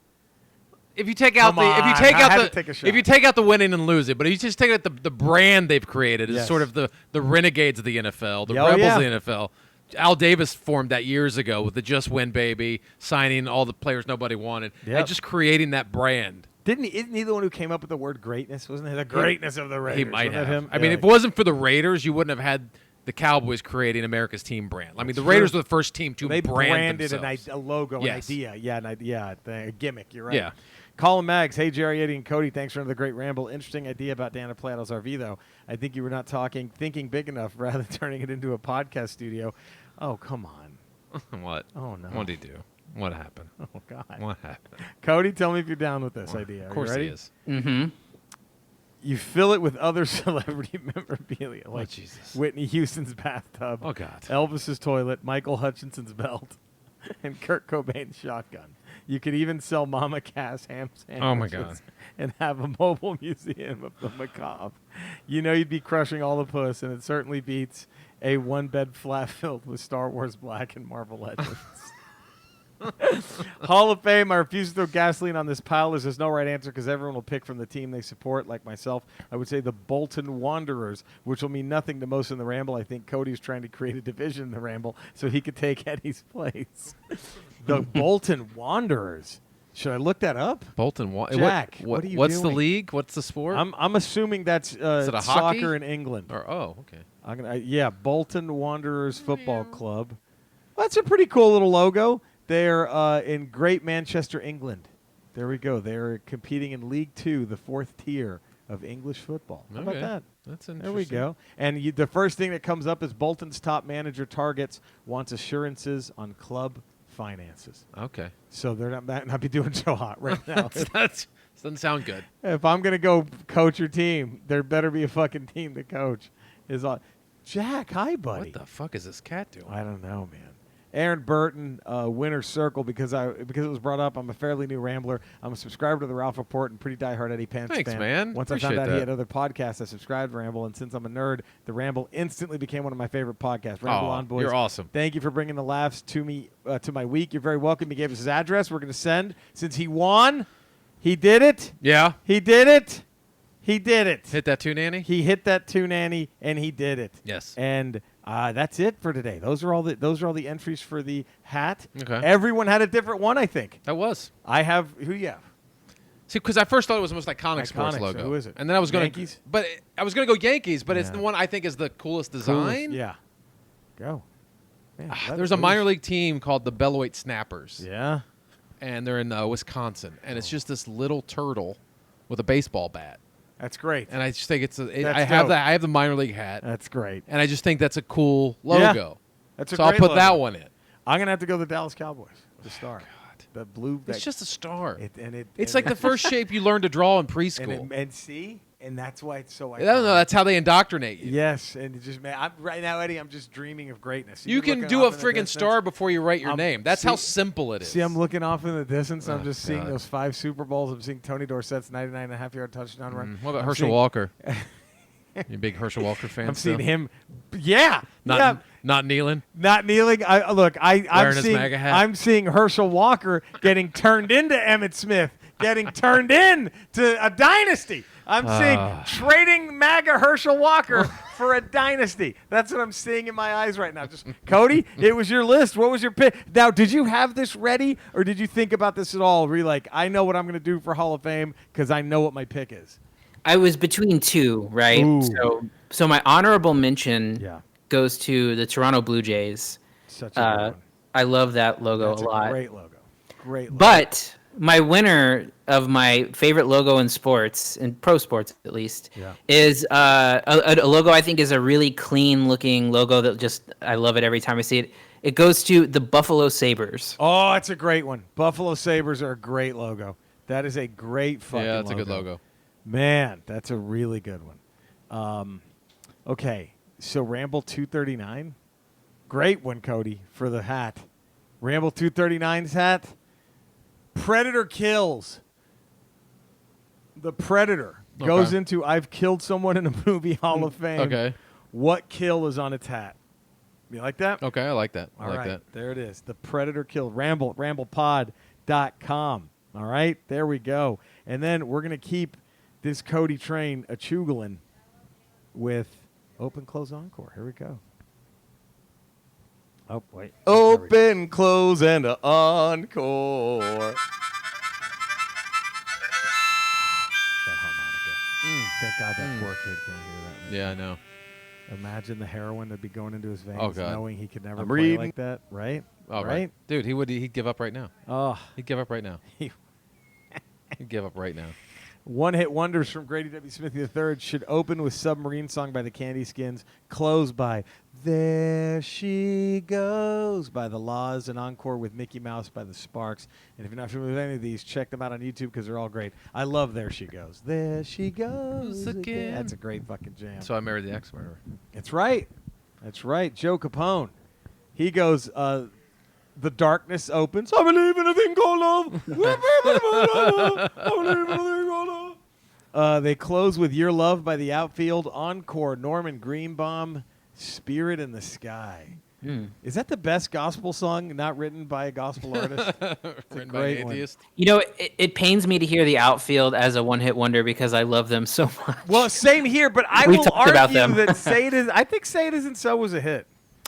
If you take out Come on, I had to take a shot. if you take out the winning and losing, but if you just take out the brand they've created is Yes. sort of the renegades of the NFL, the Oh, rebels yeah. of the NFL. Al Davis formed that years ago with the Just Win Baby, signing all the players nobody wanted, Yep. and just creating that brand. Isn't he the one who came up with the word greatness? Wasn't it the greatness of the Raiders? He might Wasn't have. that him? I mean, Yeah. if it wasn't for the Raiders, you wouldn't have had the Cowboys creating America's team brand. I mean, the Raiders were the first team to they brand branded themselves. a logo, Yes. an idea, a gimmick. You're right. Yeah. Colin Maggs, hey Jerry, Eddie, and Cody, thanks for another great ramble. Interesting idea about Dana Plato's RV, though. I think you were not thinking big enough, rather turning it into a podcast studio. Oh, come on. What? Oh, no. What did he do? What happened? Oh, God. What happened? Cody, tell me if you're down with this idea. Of course Are you he ready? is. Mm-hmm. You fill it with other celebrity memorabilia, like Jesus. Whitney Houston's bathtub, Oh, God. Elvis's toilet, Michael Hutchinson's belt, and Kurt Cobain's shotgun. You could even sell Mama Cass ham sandwiches Oh, my God. and have a mobile museum of the macabre. You know you'd be crushing all the puss, and it certainly beats a one-bed flat filled with Star Wars Black and Marvel Legends. Hall of Fame. I refuse to throw gasoline on this pile as there's no right answer because everyone will pick from the team they support, like myself. I would say the Bolton Wanderers, which will mean nothing to most in the Ramble. I think Cody's trying to create a division in the Ramble so he could take Eddie's place. The Bolton Wanderers. Should I look that up? Bolton. Jack, what are you what's doing? the league? What's the sport? I'm assuming that's it a hockey? soccer in England. Okay. Bolton Wanderers Football Club. Well, that's a pretty cool little logo. They're in Great Manchester, England. There we go. They're competing in League Two, the fourth tier of English football. How about Okay. that? That's interesting. There we go. And the first thing that comes up is Bolton's top manager targets wants assurances on club finances. Okay. So they're not be doing so hot right now. That doesn't sound good. If I'm going to go coach your team, there better be a fucking team to coach. Jack, hi, buddy. What the fuck is this cat doing? I don't know, man. Aaron Burton, Winner's Circle, because it was brought up. I'm a fairly new Rambler. I'm a subscriber to the Ralph Report and pretty diehard Eddie Pence Thanks, fan. man. Once I Appreciate found out that. he had other podcasts, I subscribed to Ramble, and since I'm a nerd, the Ramble instantly became one of my favorite podcasts. Ramble on, boys. You're awesome. Thank you for bringing the laughs to me, to my week. You're very welcome. He gave us his address. We're going to send. Since he won, he did it. Yeah. He did it. He did it. Hit that too, Nanny? He hit that too, Nanny, and he did it. Yes. And that's it for today. Those are all the entries for the hat. Okay. Everyone had a different one, I think. That was. I have. Who you have? See, because I first thought it was the most iconic sports Iconic, logo. so who is it? And then I was going Yankees? I was going to go Yankees, but it's Yeah. the one I think is the coolest design. Yeah. Go. Man, There's a minor league team called the Beloit Snappers. Yeah. And they're in Wisconsin. And it's just this little turtle with a baseball bat. That's great. And I just think That's I have dope. I have the minor league hat. That's great. And I just think that's a cool logo. That's a so I'll great put logo. that one in. I'm gonna have to go the Dallas Cowboys. The star. The blue. It's just a star. And It's like the first shape you learn to draw in preschool. And see, and that's why it's so. I don't know. That's how they indoctrinate you. Yes, and it just right now, Eddie, I'm just dreaming of greatness. You can do a friggin' star before you write your name. That's how simple it is. See, I'm looking off in the distance. I'm just seeing God. those 5 Super Bowls. I'm seeing Tony Dorsett's 99.5-yard touchdown run. What about I'm Herschel seeing- Walker? You a big Herschel Walker fan? I'm seeing still? him. Yeah, Not kneeling. not kneeling. I'm Wearing his seeing. MAGA hat. I'm seeing Herschel Walker getting turned into Emmitt Smith, getting turned in to a dynasty. I'm seeing trading MAGA Herschel Walker for a dynasty. That's what I'm seeing in my eyes right now. Just Cody, it was your list. What was your pick? Now, did you have this ready, or did you think about this at all? Were you like, I know what I'm going to do for Hall of Fame because I know what my pick is? I was between two, right? Ooh. So my honorable mention Yeah. goes to the Toronto Blue Jays. Such a good one. I love that logo That's a lot. Great logo. Great logo. But my winner of my favorite logo in sports, in pro sports at least, is a logo I think is a really clean looking logo that just I love it every time I see it. It goes to the Buffalo Sabres. Oh, it's a great one. Buffalo Sabres are a great logo. That is a great fucking logo. Yeah, that's a good logo. Man, that's a really good one. Okay, so Ramble 239. Great one, Cody, for the hat. Ramble 239's hat. Predator kills. The Predator goes into I've killed someone in a movie Hall of Fame. Okay. What kill is on its hat? You like that? Okay, I like that. I All like right, that. there it is. The Predator kill. Ramble, ramblepod.com. All right, there we go. And then we're going to keep this Cody train a-chugling with Open, Close, Encore. Here we go. Oh, wait. Open, Close, and Encore. That harmonica. Thank God that poor kid can't hear that. Yeah, I know. Imagine the heroin that'd be going into his veins, Oh, God. knowing he could never I'm play reading. like that, right? Oh, right? Dude, he'd give up right now. Oh, He'd give up right now. He'd give up right now. One-hit wonders from Grady W. Smithy III should open with Submarine Song by the Candy Skins, close by There She Goes by the Laws, and encore with Mickey Mouse by the Sparks. And if you're not familiar with any of these, check them out on YouTube because they're all great. I love There She Goes. There She Goes again. That's a great fucking jam. So I married the ex-murderer. That's right. That's right. Joe Capone. He goes, the darkness opens. I believe in a thing called love. I believe in a thing called love. They close with Your Love by the Outfield. Encore, Norman Greenbaum, Spirit in the Sky. Is that the best gospel song not written by a gospel artist? Written by an atheist. You know, it pains me to hear the Outfield as a one-hit wonder because I love them so much. Well, same here, but I We've will talked about argue them. that Say It Is. I think Say It Isn't So was a hit.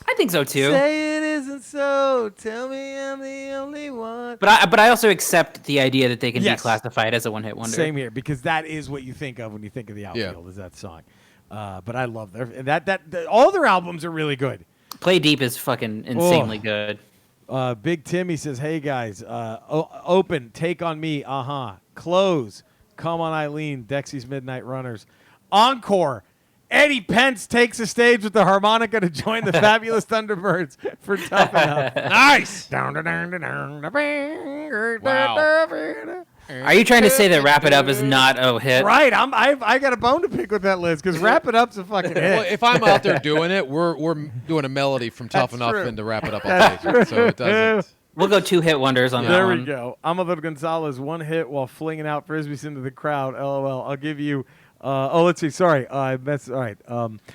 I think so too. Say it isn't so. Tell me I'm the only one. But I also accept the idea that they can Yes. be classified as a one-hit wonder. Same here, because that is what you think of when you think of the Outfield. Is that song? But I love that all their albums are really good. Play Deep is fucking insanely good. Big Timmy says, "Hey guys, open, Take on Me, close, Come on Eileen, Dexy's Midnight Runners, encore." Eddie Pence takes the stage with the harmonica to join the Fabulous Thunderbirds for Tough Enough. Nice. Wow. Are you trying to say that Wrap It Up is not a hit? Right. I got a bone to pick with that list because Wrap It Up's a fucking hit. Well, if I'm out there doing it, we're doing a melody from Tough That's Enough true. and to Wrap It Up. I'll take it. So it doesn't. We'll go two-hit wonders on that There one. we go. Amador Gonzalez, one hit while flinging out frisbees into the crowd. LOL. I'll give you. Let's see. Sorry, I messed. All right.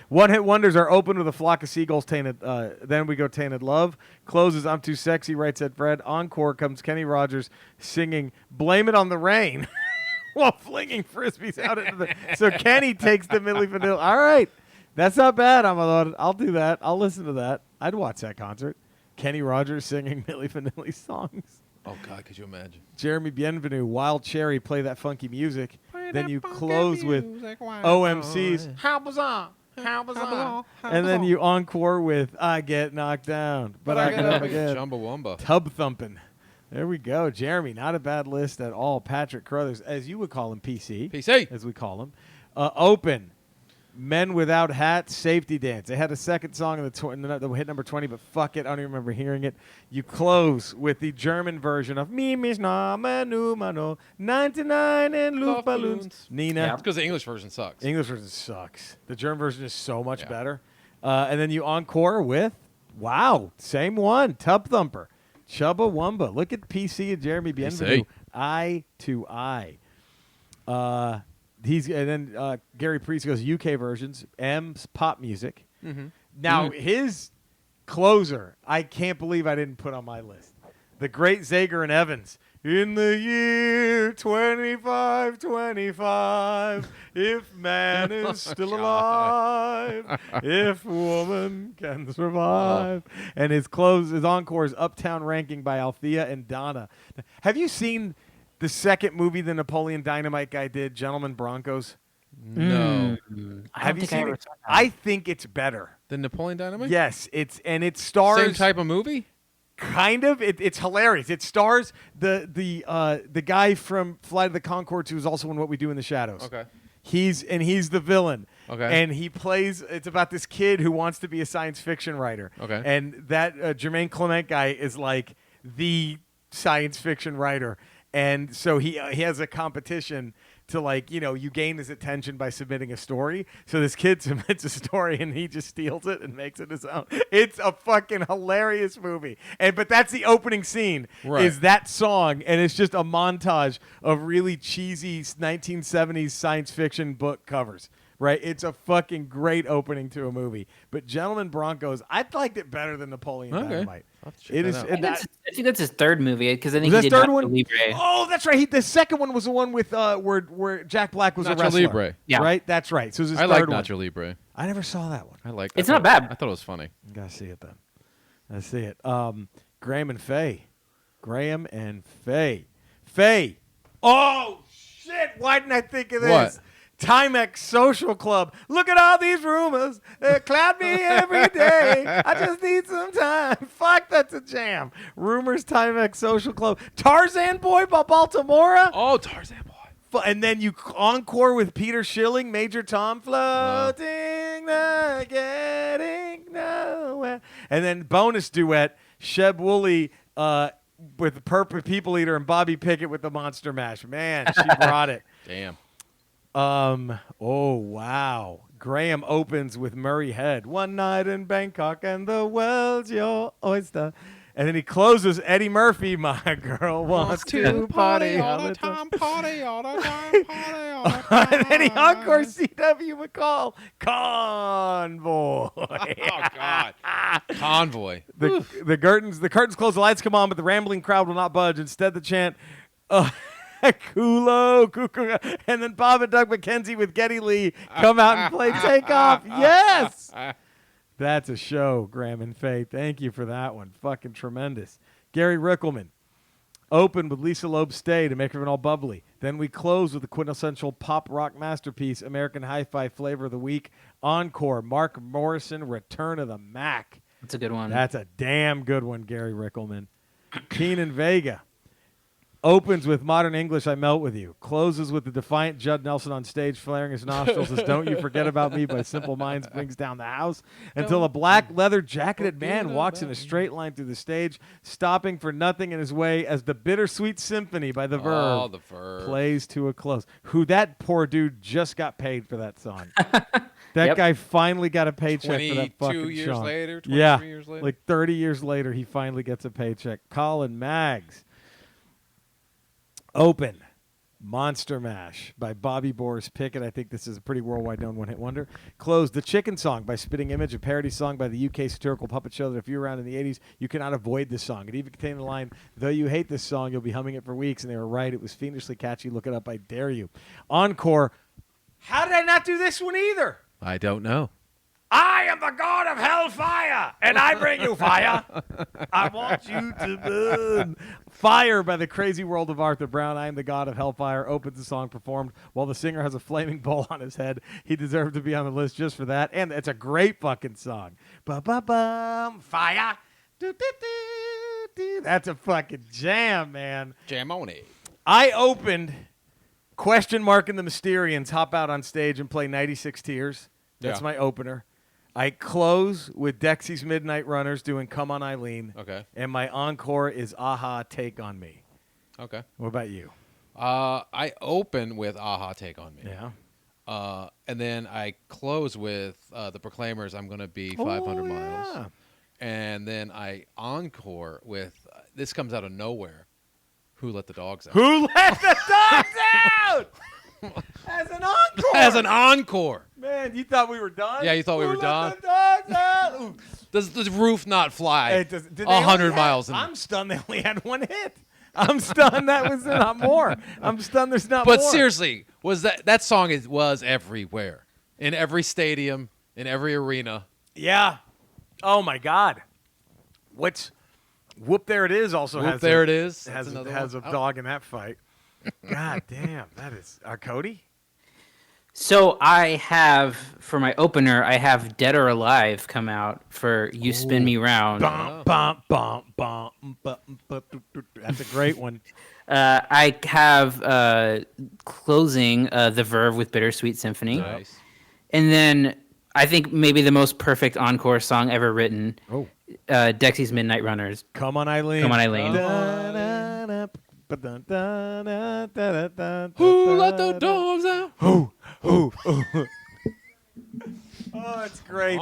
One hit wonders are open with a flock of seagulls. Tainted. Then we go Tainted Love. Closes. I'm too sexy. Right said Fred. Encore comes Kenny Rogers singing "Blame It on the Rain" while flinging frisbees out into the. So Kenny takes the Milli Vanilli. All right, that's not bad. Amador. I'll do that. I'll listen to that. I'd watch that concert. Kenny Rogers singing Milli Vanilli songs. Oh God, could you imagine? Jeremy Bienvenu, Wild Cherry, play that funky music. Then you close with OMC's How Bizarre, How Bizarre. And then you encore with I Get Knocked Down, but I Get Up Again. Chumbawamba. Tub Thumping. There we go. Jeremy, not a bad list at all. Patrick Carruthers, as you would call him, PC. PC. As we call him. Open. Men Without Hats, Safety Dance. They had a second song in the hit number 20, but fuck it, I don't even remember hearing it. You close with the German version of Mimi's Name Numano 99 and Luftballons. Nina. Yeah. It's because the English version sucks. English version sucks. The German version is so much better. And then you encore with, wow, same one, Tub Thumper. Chubba Wumba. Look at PC and Jeremy Bienvenu. Eye to eye. Gary Priest goes UK versions, M's pop music. Now his closer, I can't believe I didn't put on my list. The great Zager and Evans. In the year 2525, if man is still alive, if woman can survive. And his encore is Uptown Ranking by Althea and Donna. Have you seen the second movie the Napoleon Dynamite guy did, Gentlemen Broncos? No. Have you seen it? I think it's better. The Napoleon Dynamite? Yes, it stars same type of movie? Kind of. It's hilarious. It stars the guy from Flight of the Conchords who's also in What We Do in the Shadows. Okay. He's the villain. Okay. And he plays. It's about this kid who wants to be a science fiction writer. Okay. And that Jermaine Clement guy is like the science fiction writer, and so he has a competition to, like, you gain his attention by submitting a story. So this kid submits a story and he just steals it and makes it his own. It's a fucking hilarious movie. But that's the opening scene, is that song, and it's just a montage of really cheesy 1970s science fiction book covers. Right? It's a fucking great opening to a movie. But Gentlemen Broncos, I liked it better than Napoleon Dynamite. It is. I think that's his third movie, because I think he did third Nacho one? Libre. Oh, that's right. The second one was the one with where Jack Black was a Nacho wrestler. Libre. Yeah. Right? That's right. So it was his I third like one. Nacho Libre. I never saw that one. I like that. It's not bad. I thought it was funny. You gotta see it then. I see it. Graham and Faye. Graham and Faye. Faye. Oh shit! Why didn't I think of this? What? Timex Social Club. Look at all these rumors. They cloud me every day. I just need some time. Fuck, that's a jam. Rumors, Timex Social Club. Tarzan Boy by Baltimora. Oh, Tarzan Boy. And then you encore with Peter Schilling, Major Tom, floating, getting nowhere. And then bonus duet, Sheb Woolley with Purple People Eater and Bobby Pickett with the Monster Mash. Man, she brought it. Damn. Oh, wow. Graham opens with Murray Head. One night in Bangkok and the world's your oyster. And then he closes Eddie Murphy, My Girl Wants to Party all the time. Party all the time. Party all the time. And then he encores C.W. McCall, Convoy. Oh, God. Convoy. The curtains close, the lights come on, but the rambling crowd will not budge. Instead, the chant, Kulo, Kuku, and then Bob and Doug McKenzie with Geddy Lee come out and play Takeoff. Yes! That's a show, Graham and Faye. Thank you for that one. Fucking tremendous. Gary Rickelman. Open with Lisa Loeb Stay to make everyone all bubbly. Then we close with the quintessential pop rock masterpiece, American Hi-Fi Flavor of the Week. Encore, Mark Morrison, Return of the Mac. That's a good one. That's a damn good one, Gary Rickelman. Keenan Vega. Opens with Modern English, I Melt With You. Closes with the defiant Judd Nelson on stage, flaring his nostrils as Don't You Forget About Me by Simple Minds brings down the house until a black leather jacketed man walks in a straight line through the stage, stopping for nothing in his way as the Bittersweet Symphony by The Verve, plays to a close. That poor dude just got paid for that song. That guy finally got a paycheck for that fucking 22 years song. later, 23 years later. Like 30 years later, he finally gets a paycheck. Colin Maggs. Open, Monster Mash by Bobby Boris Pickett. I think this is a pretty worldwide known one-hit wonder. Close, The Chicken Song by Spitting Image, a parody song by the UK satirical puppet show that if you were around in the 80s, you cannot avoid this song. It even contained the line, though you hate this song, you'll be humming it for weeks. And they were right. It was fiendishly catchy. Look it up. I dare you. Encore, how did I not do this one either? I don't know. I am the god of hellfire, and I bring you fire. I want you to burn. Fire by the Crazy World of Arthur Brown. I am the god of hellfire. Opens the song performed while the singer has a flaming bowl on his head. He deserved to be on the list just for that, and it's a great fucking song. Ba-ba-bum, fire. Do-do-do-do. That's a fucking jam, man. Jamoni. I opened question mark and the Mysterians hop out on stage and play 96 Tears. That's my opener. I close with Dexy's Midnight Runners doing Come On Eileen. Okay. And my encore is Aha, Take On Me. Okay. What about you? I open with Aha, Take On Me. Yeah. And then I close with the Proclaimers, I'm Gonna Be 500 Miles. Yeah. And then I encore with, this comes out of nowhere, Who Let the Dogs Out. Who Let the Dogs Out? As an encore. As an encore. Man, you thought we were done? Yeah, you thought we Who were done? Let the dogs out? Does the roof not fly Did they only 100 have- miles? I'm stunned they only had one hit. I'm stunned that was not more. I'm stunned there's not more. But seriously, was that song was everywhere. In every stadium, in every arena. Yeah. Oh my God. Whoop There It Is also Whoop has There It Is. has That's a dog in that fight. God damn, that is Cody? So I have, for my opener, I have Dead or Alive come out for You Spin Me Round. Bum, bum, bum, bum, bum, bum, that's a great one. I have closing The Verve with Bittersweet Symphony. Nice. And then I think maybe the most perfect encore song ever written, Dexy's Midnight Runners. Come on, Eileen. Come on, Eileen. Who let the dogs out? Oh, it's great.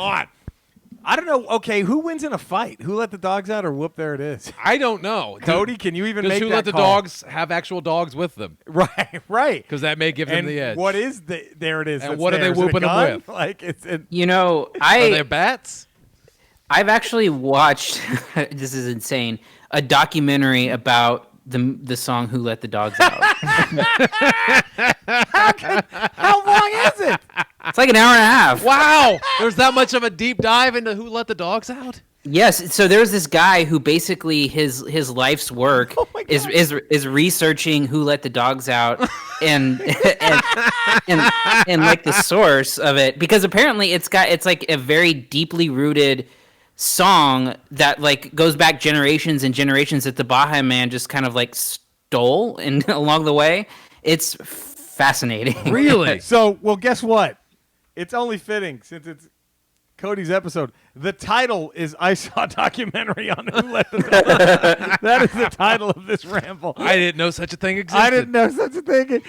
I don't know. Okay, who wins in a fight? Who let the dogs out or Whoop There It Is? I don't know. Cody, can you even make Who that let the call? dogs have actual dogs with them? Right. Because that may give them And the edge. what is There It Is? And that's what are there? they Is it a whooping them gun? with? Like Are they bats? I've actually watched, this is insane, a documentary about the song Who Let the Dogs Out. how long is it? It's like an hour and a half. Wow. There's that much of a deep dive into Who Let the Dogs Out? Yes, so there's this guy who basically his life's work is researching Who Let the Dogs Out and like the source of it, because apparently it's like a very deeply rooted song that like goes back generations and generations that the Baja Man just kind of like stole and along the way. It's fascinating. Really? So, well, guess what? It's only fitting since it's Cody's episode. The title is I Saw a Documentary on Who Let the Dogs Out. That is the title of this ramble. I didn't know such a thing existed. I didn't know such a thing.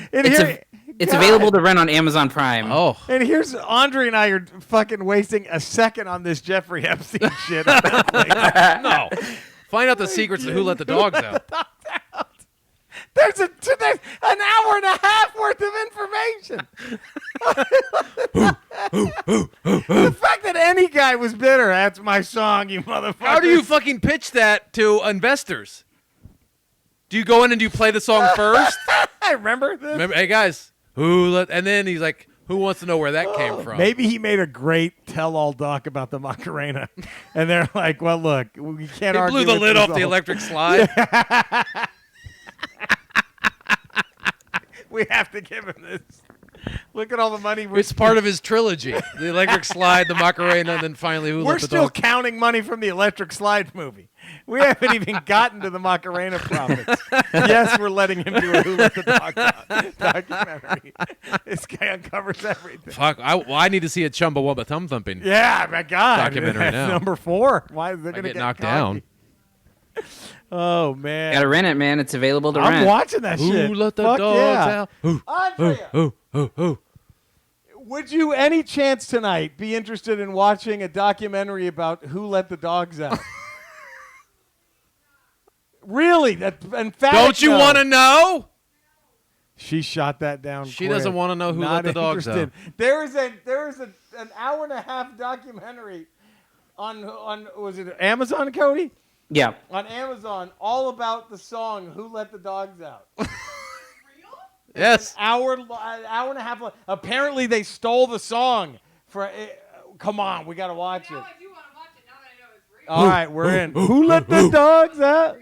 It's available to rent on Amazon Prime. Oh. And here's Andre and I are fucking wasting a second on this Jeffrey Epstein shit. On Netflix. No. Find out the secrets of Who Let the Dogs Out. There's an hour and a half worth of information. The fact that any guy was bitter, that's my song, you motherfucker. How do you fucking pitch that to investors? Do you go in and do you play the song first? I remember this. Hey guys, and then he's like, who wants to know where that came from? Maybe he made a great tell-all doc about the Macarena, and they're like, "Well, look, we can't He argue." blew the with lid off the results. electric slide. We have to give him this. Look at all the money It's part of his trilogy: the electric slide, the Macarena, and then finally Who We're Let the still Dogs. counting money from the electric slide movie. We haven't even gotten to the Macarena profits. Yes, we're letting him do a Who Let the Dogs Out documentary. This guy uncovers everything. Fuck! I need to see a Chumbawamba thumb thumping. Yeah, my God. Documentary That's now. number 4. Why is they going to get knocked down. Oh, man. Gotta rent it, man. It's available to I'm rent. watching that shit. Who let the Fuck dogs yeah. out? Who? Andrea, would you any chance tonight be interested in watching a documentary about Who Let the Dogs Out? Really? That emphatic Don't you no. want to know? She shot that down. She quick. doesn't want to know who Not let the dogs interested. out. There is an hour and a half documentary on was it Amazon, Cody? Yeah. On Amazon, all about the song "Who Let the Dogs Out." Yes. Hour and a half. Apparently, they stole the song. Come on, we got to watch Now it. I do want to watch it now that I know it's real. All right, we're in. Who let the dogs out?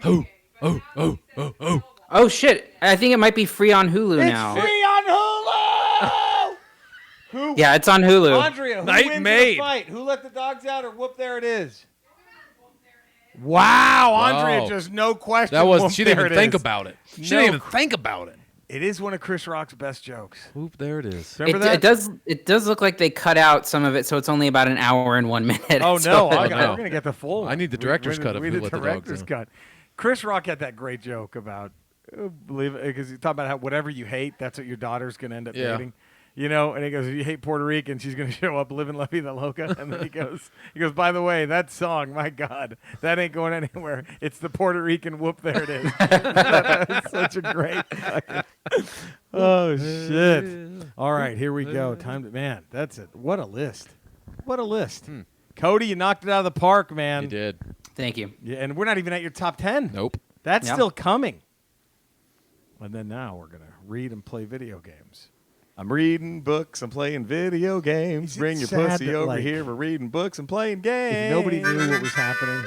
Oh shit! I think it might be free on Hulu It's now. free on Hulu. Who? Yeah, it's on Hulu. Andrea, who Night wins Maid. in the fight? Who let the dogs out or Whoop There It Is? Wow, Andrea, Wow. just no question. That was. Whoop She didn't There even It think is. about it. She No. didn't even think about it. It is one of Chris Rock's best jokes. Whoop! There it is. Remember that? It does look like they cut out some of it, so it's only about an hour and 1 minute. Oh So- no, we're no. gonna get the full one. I need the director's cut of We Who need Let the the Dogs director's Out. cut. Chris Rock had that great joke about believe it because he talked about how whatever you hate, that's what your daughter's gonna end up Yeah. dating. You know, and he goes, if you hate Puerto Rican, she's going to show up living La Vida Loca. And then he goes, by the way, that song, my God, that ain't going anywhere. It's the Puerto Rican Whoop, there it is. That's such a great fucking, oh, shit. All right, here we go. Time to, man, that's it. What a list. What a list. Cody, you knocked it out of the park, man. You did. Thank you. Yeah, and we're not even at your top 10. Nope. That's Yeah. still coming. And then now we're going to read and play video games. I'm reading books. I'm playing video games. Bring your pussy over here. We're reading books and playing games. If nobody knew what was happening,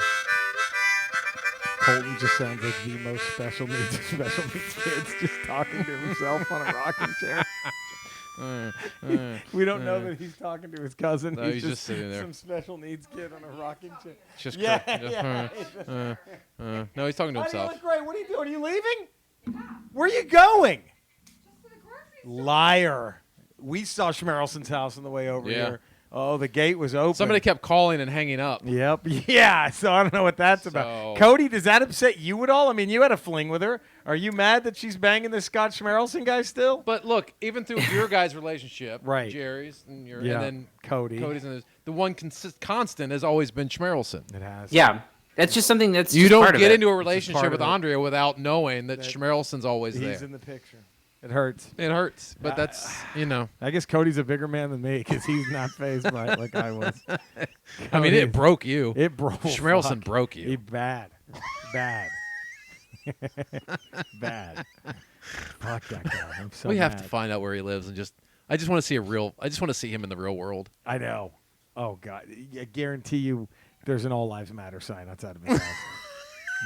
Bolton just sounds like the most special needs kids just talking to himself on a rocking chair. We don't know that he's talking to his cousin. No, he's just sitting there. Some special needs kid on a rocking chair. Just no, he's talking to himself. You look great. What are you doing? Are you leaving? Yeah. Where are you going? Liar. We saw Schmerelson's house on the way over here. Oh, the gate was open. Somebody kept calling and hanging up. Yep. Yeah, so I don't know what that's about. Cody, does that upset you at all? I mean, you had a fling with her. Are you mad that she's banging this Scott Schmerelson guy still? But look, even through your guys' relationship, right. Jerry's and your, and then Cody's, and the one constant has always been Schmerelson. It has. Yeah. That's just something that's you just don't part of get it. into a relationship with Andrea without knowing that Schmerelson's always there. He's in the picture. It hurts. It hurts, but that's, I guess Cody's a bigger man than me because he's not phased by it like I was. I mean, it broke you. It broke. Schmerelson broke you. He bad. Bad. Bad. Fuck that guy. I'm so We have mad. to find out where he lives and I just want to see him in the real world. I know. Oh, God. I guarantee you there's an All Lives Matter sign outside of his house.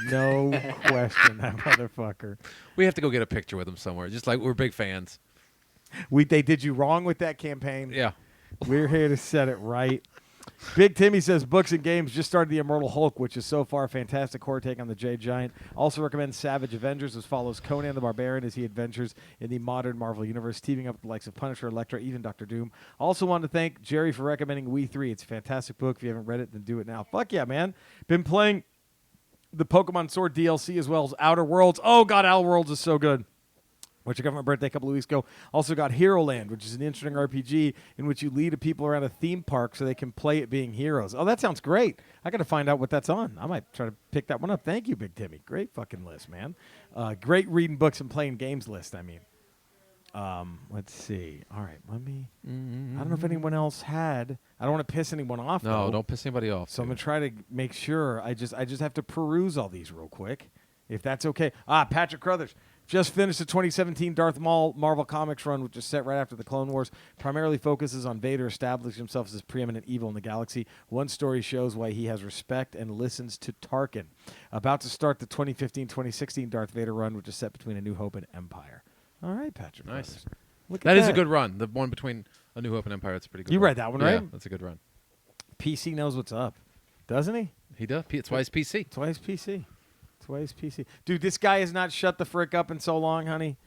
No question, that motherfucker. We have to go get a picture with him somewhere. Just like we're big fans. They did you wrong with that campaign. Yeah. We're here to set it right. Big Timmy says books and games just started The Immortal Hulk, which is so far a fantastic horror take on the Jade Giant. Also recommends Savage Avengers, which follows Conan the Barbarian as he adventures in the modern Marvel Universe, teaming up with the likes of Punisher, Elektra, even Dr. Doom. Also want to thank Jerry for recommending We 3. It's a fantastic book. If you haven't read it, then do it now. Fuck yeah, man. Been playing the Pokemon Sword DLC as well as Outer Worlds. Oh, God, Outer Worlds is so good. Which I got for my birthday a couple of weeks ago. Also got Hero Land, which is an interesting RPG in which you lead people around a theme park so they can play it being heroes. Oh, that sounds great. I got to find out what that's on. I might try to pick that one up. Thank you, Big Timmy. Great fucking list, man. Great reading books and playing games list, I mean. Let's see. All right, let me. I don't know if anyone else had. I don't want to piss anyone off. No, though. don't piss anybody off. So I'm gonna try to make sure. I just have to peruse all these real quick, if that's okay. Patrick Crothers just finished the 2017 Darth Maul Marvel Comics run, which is set right after the Clone Wars. Primarily focuses on Vader establishing himself as preeminent evil in the galaxy. One story shows why he has respect and listens to Tarkin. About to start the 2015-2016 Darth Vader run, which is set between A New Hope and Empire. All right, Patrick. Nice. That is a good run. The one between A New Hope and Empire, that's a pretty good. You run. read that one, right? Yeah, that's a good run. PC knows what's up, doesn't he? He does. It's why he's PC. That's why he's PC. That's why he's PC. Dude, this guy has not shut the frick up in so long, honey.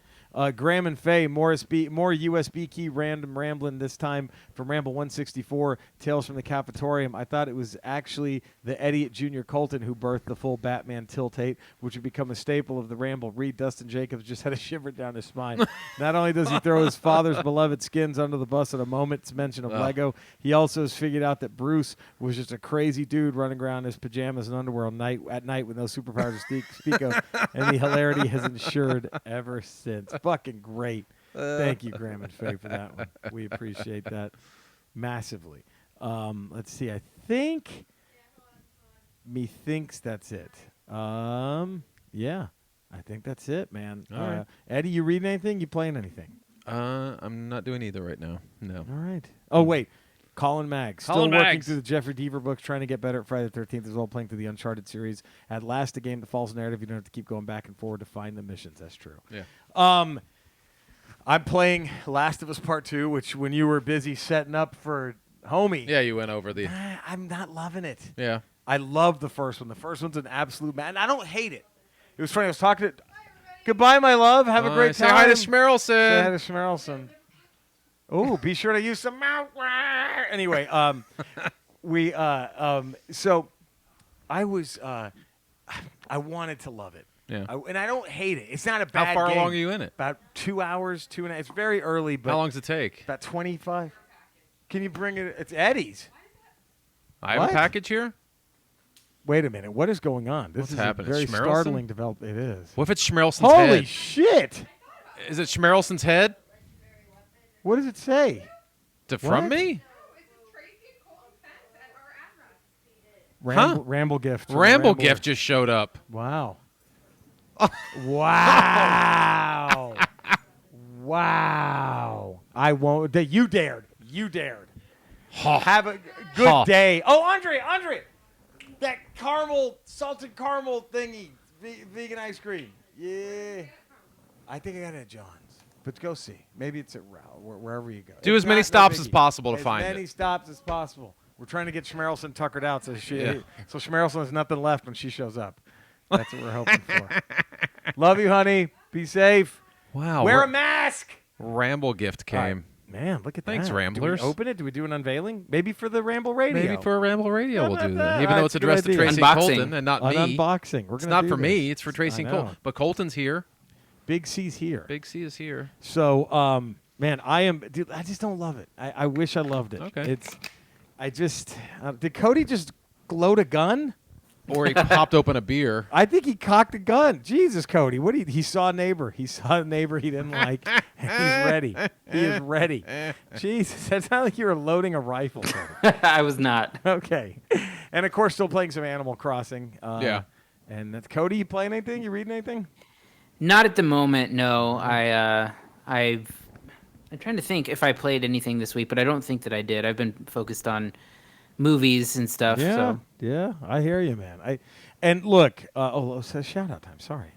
Graham and Faye, more USB key random rambling this time from Ramble 164, Tales from the Cafetorium. I thought it was actually the Eddie Jr. Colton who birthed the full Batman tiltate, which would become a staple of the Ramble. Reed Dustin Jacobs just had a shiver down his spine. Not only does he throw his father's beloved skins under the bus at a moment's mention of Lego, he also has figured out that Bruce was just a crazy dude running around in his pajamas and underwear at night with no superpowers to speak of, and the hilarity has ensured ever since. Fucking great. Thank you, Graham and Faye, for that one. We appreciate that massively. Let's see. I think methinks that's it. Yeah, I think that's it, man. All right. Eddie, you reading anything? You playing anything? I'm not doing either right now. No. All right. Oh, wait. Colin Maggs. Still working through the Jeffrey Deaver books, trying to get better at Friday the 13th as well, playing through the Uncharted series. At last, a game that follows narrative. You don't have to keep going back and forward to find the missions. That's true. Yeah. I'm playing Last of Us Part 2, which when you were busy setting up for Homie. Yeah, you went over the... I'm not loving it. Yeah. I love the first one. The first one's an absolute man. I don't hate it. It was funny. I was talking to... Goodbye, my love. Have a great time. Say hi to Schmerelson. Say hi to Schmerelson. Oh, be sure to use some mouth. Anyway, so I was, I wanted to love it. Yeah. And I don't hate it. It's not a bad How far game. along are you in it? About 2 hours, 2.5. It's very early, but how long does it take? About 25. Can you bring it? It's Eddie's. I have a package here. Wait a minute. What is going on? This What's is happening? a very Schmerelson? startling development. It is. What if it's Schmerelson's head? Holy shit! Is it Schmerelson's head? What does it say? From me? Ramble gift. Ramble gift just showed up. Wow. Wow. Wow. I won't. You dared. You dared. Have a good day. Oh, Andre. That salted caramel thingy. Vegan ice cream. Yeah. I think I got it at John's. But go see. Maybe it's at wherever you go. Do as many stops as possible to find it. As many stops as possible. We're trying to get Schmerelson tuckered out so Schmerelson has nothing left when she shows up. That's what we're hoping for. Love you, honey. Be safe. Wow. Wear a mask. Ramble gift came. Man, look at that. Thanks, Ramblers. Do we open it? Do we do an unveiling? Maybe for the Ramble Radio. Maybe for a Ramble Radio we'll do that. Even Right, though it's it's a good addressed to idea. Tracy Unboxing. Colton and not me. Unboxing. It's not for me. It's for Tracy and I know. Colton. But Colton's here. Big C's here. Big C is here. So, man, I just don't love it. I wish I loved it. Okay. Did Cody just load a gun? Or he popped open a beer. I think he cocked a gun. Jesus, Cody. He saw a neighbor. He saw a neighbor he didn't like. And he's ready. He is ready. Jesus, that sounded like you were loading a rifle, Cody. I was not. Okay. And, of course, still playing some Animal Crossing. Yeah. And that's Cody, you playing anything? You reading anything? Not at the moment, no. I'm trying to think if I played anything this week, but I don't think that I did. I've been focused on movies and stuff. Yeah, yeah, I hear you, man. And look, so shout out time. Sorry,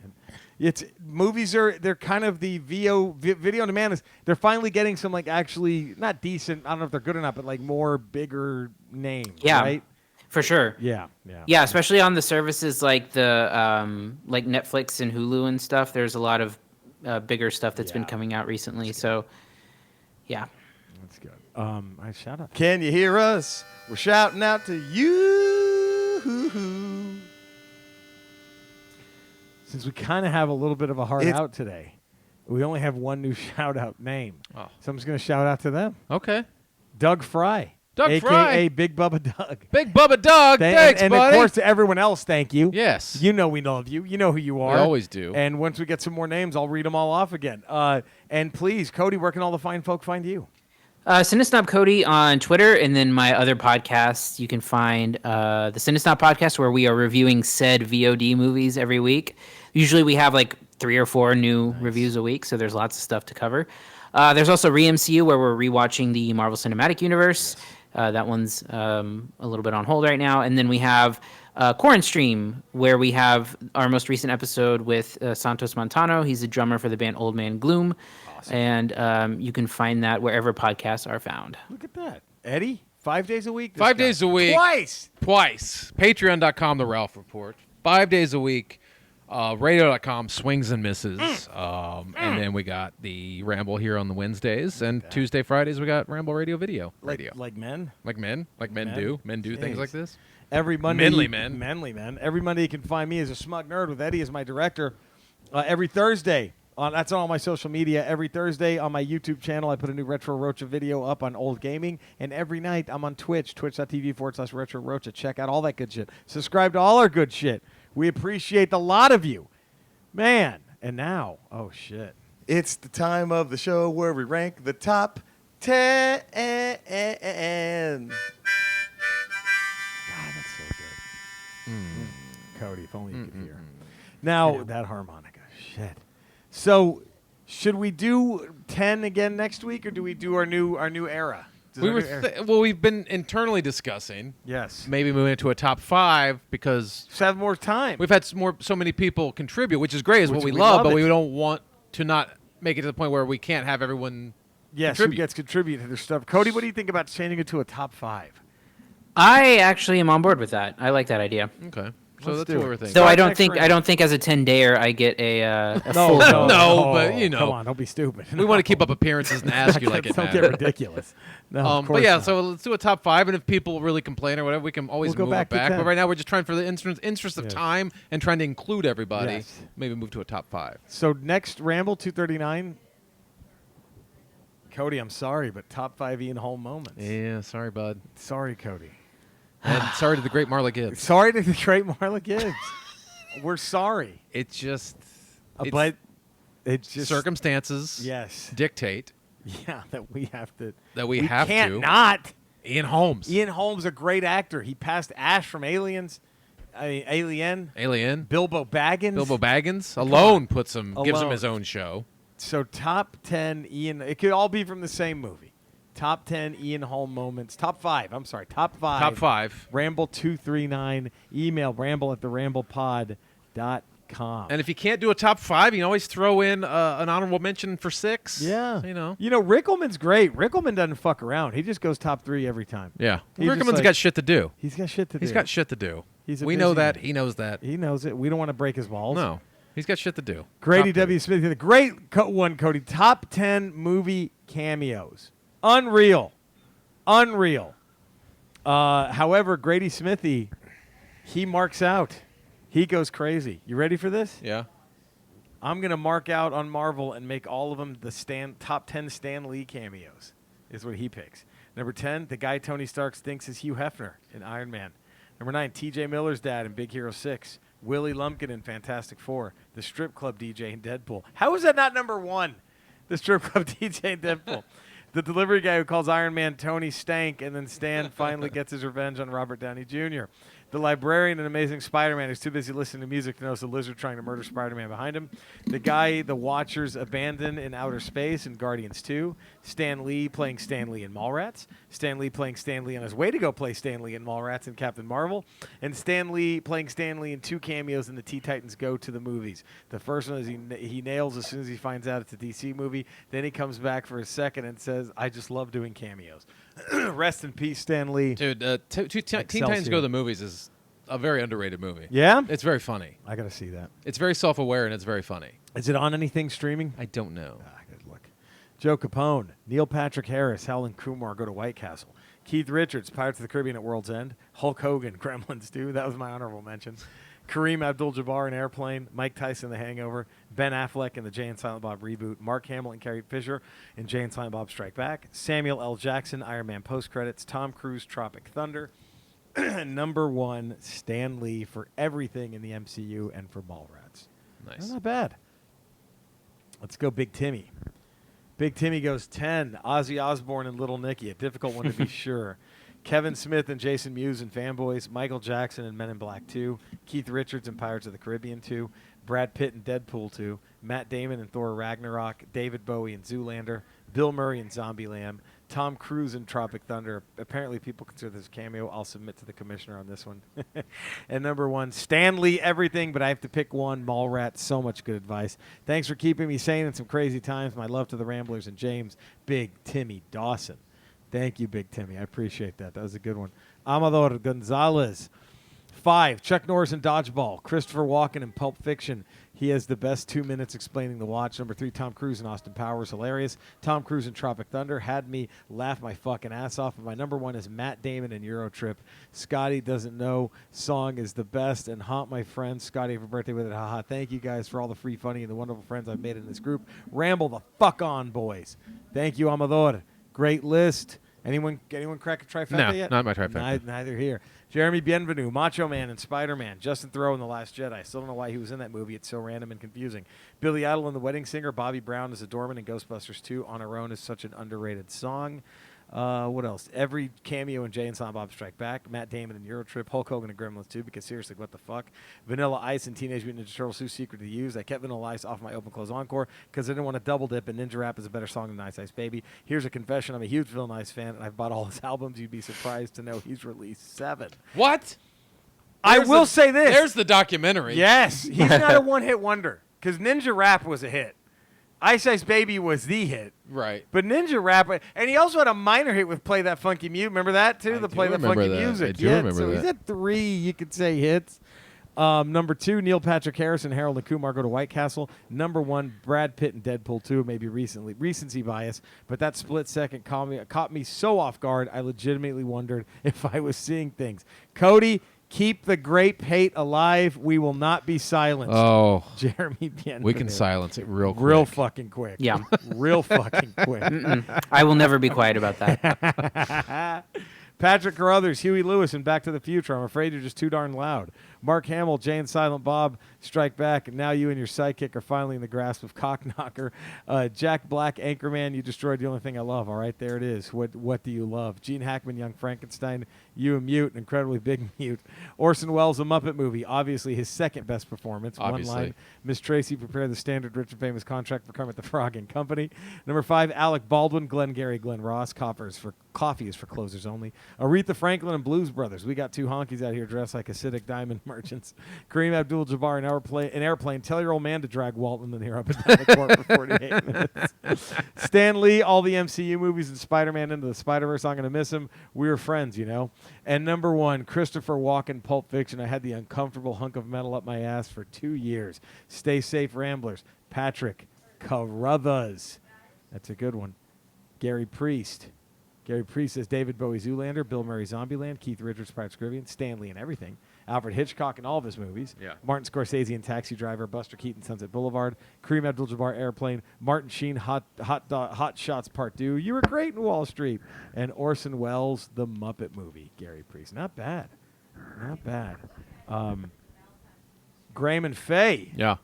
it's movies they're kind of the video on demand. They're finally getting some actually not decent. I don't know if they're good or not, but more bigger names. Yeah, right? For sure. Yeah. Especially on the services like the like Netflix and Hulu and stuff. There's a lot of bigger stuff that's been coming out recently. So, yeah. That's good. I shout out. Can you hear us? We're shouting out to you. Since we kind of have a little bit of a heart out today, we only have one new shout out name. Oh. So I'm just going to shout out to them. Okay. Doug Fry. Doug AKA Fry. Big Bubba Doug. Big Bubba Doug. Thanks, and buddy. of course, to everyone else, thank you. Yes. You know we love you. You know who you are. We always do. And once we get some more names, I'll read them all off again. And please, Cody, where can all the fine folk find you? Cinesnob Cody on Twitter, and then my other podcasts. You can find the Cinesnob podcast, where we are reviewing said VOD movies every week. Usually we have 3 or 4 new reviews a week, so there's lots of stuff to cover. There's also ReMCU, where we're rewatching the Marvel Cinematic Universe. That one's a little bit on hold right now. And then we have Quarren Stream, where we have our most recent episode with Santos Montano. He's a drummer for the band Old Man Gloom. Awesome. And you can find that wherever podcasts are found. Look at that. Eddie, 5 days a week? 5 days a week. Twice. Patreon.com, The Ralph Report. 5 days a week. Radio.com, Swings and Misses. And then we got the Ramble here on the Wednesdays. And Tuesday, Fridays, we got Ramble Radio Video. Like men? Like men do. Men do things like this. Every Monday. Manly men. Manly men. Every Monday you can find me as a smug nerd with Eddie as my director. Every Thursday. That's on all my social media. Every Thursday on my YouTube channel, I put a new Retro Rocha video up on old gaming. And every night I'm on Twitch, twitch.tv/Retro Rocha. Check out all that good shit. Subscribe to all our good shit. We appreciate the lot of you. Man. And now, oh, shit. It's the time of the show where we rank the top 10. God, that's so good. Cody, if only you could hear. Now, that harmonica. Shit. So, should we do 10 again next week, or do we do our new era? We've been internally discussing. Yes. Maybe moving it to a top 5 because just have more time. We've had so many people contribute, which is great, is what we love, but we don't want to not make it to the point where we can't have everyone contribute. Who gets contribute to their stuff. Cody, what do you think about changing it to a top 5? I actually am on board with that. I like that idea. Okay. So that's do what it. we're thinking. So I don't think as a 10-dayer I get a full. No, but you know, come on, don't be stupid. We want to keep up appearances and ask you like it Don't matters. get ridiculous. No, of course but yeah, not. so let's do a top 5, and if people really complain or whatever, we can always We'll go move it back to back. 10. But right now, we're just trying for the interest of time and trying to include everybody. Yes. Maybe move to a top 5. So next Ramble 239. Cody, I'm sorry, but top 5 Ian Holm moments. Yeah, sorry, bud. Sorry, Cody. And sorry to the great Marla Gibbs. Sorry to the great Marla Gibbs. We're sorry. It's just, But it's just circumstances. Yes. Dictate. Yeah, that we have to. We have can't to. not. Ian Holmes. Ian Holmes, a great actor. He passed Ash from Aliens. Alien. Bilbo Baggins. Alone gives him his own show. So top 10 Ian. It could all be from the same movie. Top 10 Ian Holm moments. Top 5. I'm sorry. Top 5. Top 5. Ramble239. Email ramble@theramblepod.com. And if you can't do a top 5, you can always throw in an honorable mention for 6. Yeah. You know, Rickelman's great. Rickelman doesn't fuck around. He just goes top 3 every time. Yeah. He's Rickelman's got shit to do. He's got shit to do. He's got shit to do. We know that. He knows that. He knows it. We don't want to break his balls. No. He's got shit to do. Grady W. Smith, the great one, Cody. Top 10 movie cameos. Unreal. However, Grady Smithy, he marks out. He goes crazy. You ready for this? Yeah. I'm going to mark out on Marvel and make all of them the top 10 Stan Lee cameos, is what he picks. Number 10, the guy Tony Stark thinks is Hugh Hefner in Iron Man. Number 9, T.J. Miller's dad in Big Hero 6. Willie Lumpkin in Fantastic Four. The strip club DJ in Deadpool. How is that not number 1? The strip club DJ in Deadpool. The delivery guy who calls Iron Man Tony Stank, and then Stan finally gets his revenge on Robert Downey Jr. The librarian in Amazing Spider-Man who's too busy listening to music to notice a lizard trying to murder Spider-Man behind him. The guy the Watchers abandon in outer space in Guardians 2. Stan Lee playing Stan Lee in Mallrats. Stan Lee playing Stan Lee on his way to go play Stan Lee in Mallrats and Captain Marvel. And Stan Lee playing Stan Lee in 2 cameos in the T-Titans Go to the Movies. The first one is he nails as soon as he finds out it's a DC movie. Then he comes back for a second and says, I just love doing cameos. Rest in peace, Stan Lee. Dude, Teen Titans Go to the Movies is a very underrated movie. Yeah? It's very funny. I got to see that. It's very self-aware and it's very funny. Is it on anything streaming? I don't know. Good look. Joe Capone, Neil Patrick Harris, Helen Kumar go to White Castle. Keith Richards, Pirates of the Caribbean at World's End. Hulk Hogan, Gremlins 2. That was my honorable mention. Kareem Abdul-Jabbar in Airplane. Mike Tyson, The Hangover. Ben Affleck in the Jay and Silent Bob reboot. Mark Hamill and Carrie Fisher in Jay and Silent Bob Strike Back. Samuel L. Jackson, Iron Man post-credits. Tom Cruise, Tropic Thunder. Number 1, Stan Lee for everything in the MCU and for Mallrats. Nice. That's not bad. Let's go Big Timmy. Big Timmy goes 10. Ozzy Osbourne and Little Nicky, a difficult one to be sure. Kevin Smith and Jason Mewes in Fanboys. Michael Jackson in Men in Black 2. Keith Richards in Pirates of the Caribbean 2. Brad Pitt in Deadpool 2. Matt Damon in Thor Ragnarok. David Bowie in Zoolander. Bill Murray in Zombieland. Tom Cruise in Tropic Thunder. Apparently people consider this a cameo. I'll submit to the commissioner on this one. And number 1, Stan Lee everything, but I have to pick one. Mallrats, so much good advice. Thanks for keeping me sane in some crazy times. My love to the Ramblers and James, Big Timmy Dawson. Thank you, Big Timmy. I appreciate that. That was a good one. Amador Gonzalez. 5, Chuck Norris in Dodgeball. Christopher Walken in Pulp Fiction. He has the best 2 minutes explaining the watch. Number 3, Tom Cruise in Austin Powers. Hilarious. Tom Cruise in Tropic Thunder. Had me laugh my fucking ass off. And my number 1 is Matt Damon in Eurotrip. Scotty Doesn't Know song is the best. And haunt my friends. Scotty for birthday with it. Haha. Thank you guys for all the free funny and the wonderful friends I've made in this group. Ramble the fuck on, boys. Thank you, Amador. Great list. Anyone crack a trifecta yet? Not my trifecta. Neither here. Jeremy Bienvenu, Macho Man and Spider-Man, Justin Theroux in The Last Jedi. I still don't know why he was in that movie. It's so random and confusing. Billy Idol in The Wedding Singer, Bobby Brown as a doorman in Ghostbusters 2. On Our Own is such an underrated song. What else? Every cameo in Jay and Silent Bob Strike Back. Matt Damon in Eurotrip. Hulk Hogan in Gremlins 2, because seriously, what the fuck? Vanilla Ice in Teenage Mutant Ninja Turtles 2, Secret to Use. I kept Vanilla Ice off my Open Close Encore because I didn't want to double dip, and Ninja Rap is a better song than Ice Ice Baby. Here's a confession. I'm a huge Vanilla Ice fan, and I've bought all his albums. You'd be surprised to know he's released 7. What? I will say this. There's the documentary. Yes. He's not a one-hit wonder, because Ninja Rap was a hit. Ice Ice Baby was the hit. Right. But Ninja Rap, and he also had a minor hit with Play That Funky Music. Remember that, too? Play That Funky Music. I do remember so that. He's at 3, you could say, hits. Number 2, Neil Patrick Harris and Harold and Kumar go to White Castle. Number 1, Brad Pitt in Deadpool 2, maybe recency bias. But that split second caught me so off guard, I legitimately wondered if I was seeing things. Cody, keep the grape hate alive. We will not be silenced. Oh. Jeremy Bienvenu. We can silence it real quick. Real fucking quick. Yeah. Real fucking quick. I will never be quiet about that. Patrick Carruthers, Huey Lewis, and Back to the Future. I'm afraid you're just too darn loud. Mark Hamill, Jay and Silent Bob, Strike Back. And now you and your sidekick are finally in the grasp of Cockknocker. Jack Black, Anchorman, you destroyed the only thing I love. All right, there it is. What do you love? Gene Hackman, Young Frankenstein, you a mute, an incredibly big mute. Orson Welles, A Muppet Movie, obviously his second best performance. Obviously. One line. Miss Tracy prepared the standard rich and famous contract for Kermit the Frog and Company. Number 5, Alec Baldwin, Glenn Gary, Glenn Ross. Coffee is for closers only. Aretha Franklin and Blues Brothers. We got two honkies out here dressed like acidic diamond merchants. Kareem Abdul-Jabbar, an airplane. Tell your old man to drag Walton in here up and down the court for 48 minutes. Stan Lee, all the MCU movies and Spider-Man Into the Spider-Verse. I'm going to miss him. We were friends, you know. And number 1, Christopher Walken, Pulp Fiction. I had the uncomfortable hunk of metal up my ass for 2 years. Stay safe, Ramblers. Patrick Carruthers. That's a good one. Gary Priest. Gary Priest says David Bowie, Zoolander, Bill Murray, Zombieland, Keith Richards, Pirates of the Caribbean, Stan Lee in everything, Alfred Hitchcock in all of his movies, Yeah. Martin Scorsese in Taxi Driver, Buster Keaton, Sunset Boulevard, Kareem Abdul-Jabbar, Airplane, Martin Sheen, Hot Shots Part 2, You Were Great in Wall Street, and Orson Welles, The Muppet Movie. Gary Priest. Not bad. Not bad. Graham and Faye. Yeah.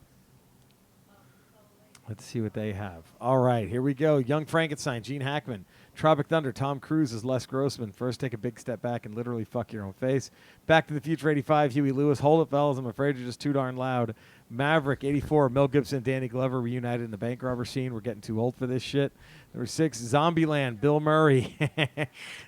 Let's see what they have. All right, here we go. Young Frankenstein, Gene Hackman. Tropic Thunder, Tom Cruise as Les Grossman. First, take a big step back and literally fuck your own face. Back to the Future 85, Huey Lewis. Hold it, fellas. I'm afraid you're just too darn loud. Maverick 84, Mel Gibson, Danny Glover reunited in the bank robber scene. We're getting too old for this shit. Number 6, Zombieland, Bill Murray.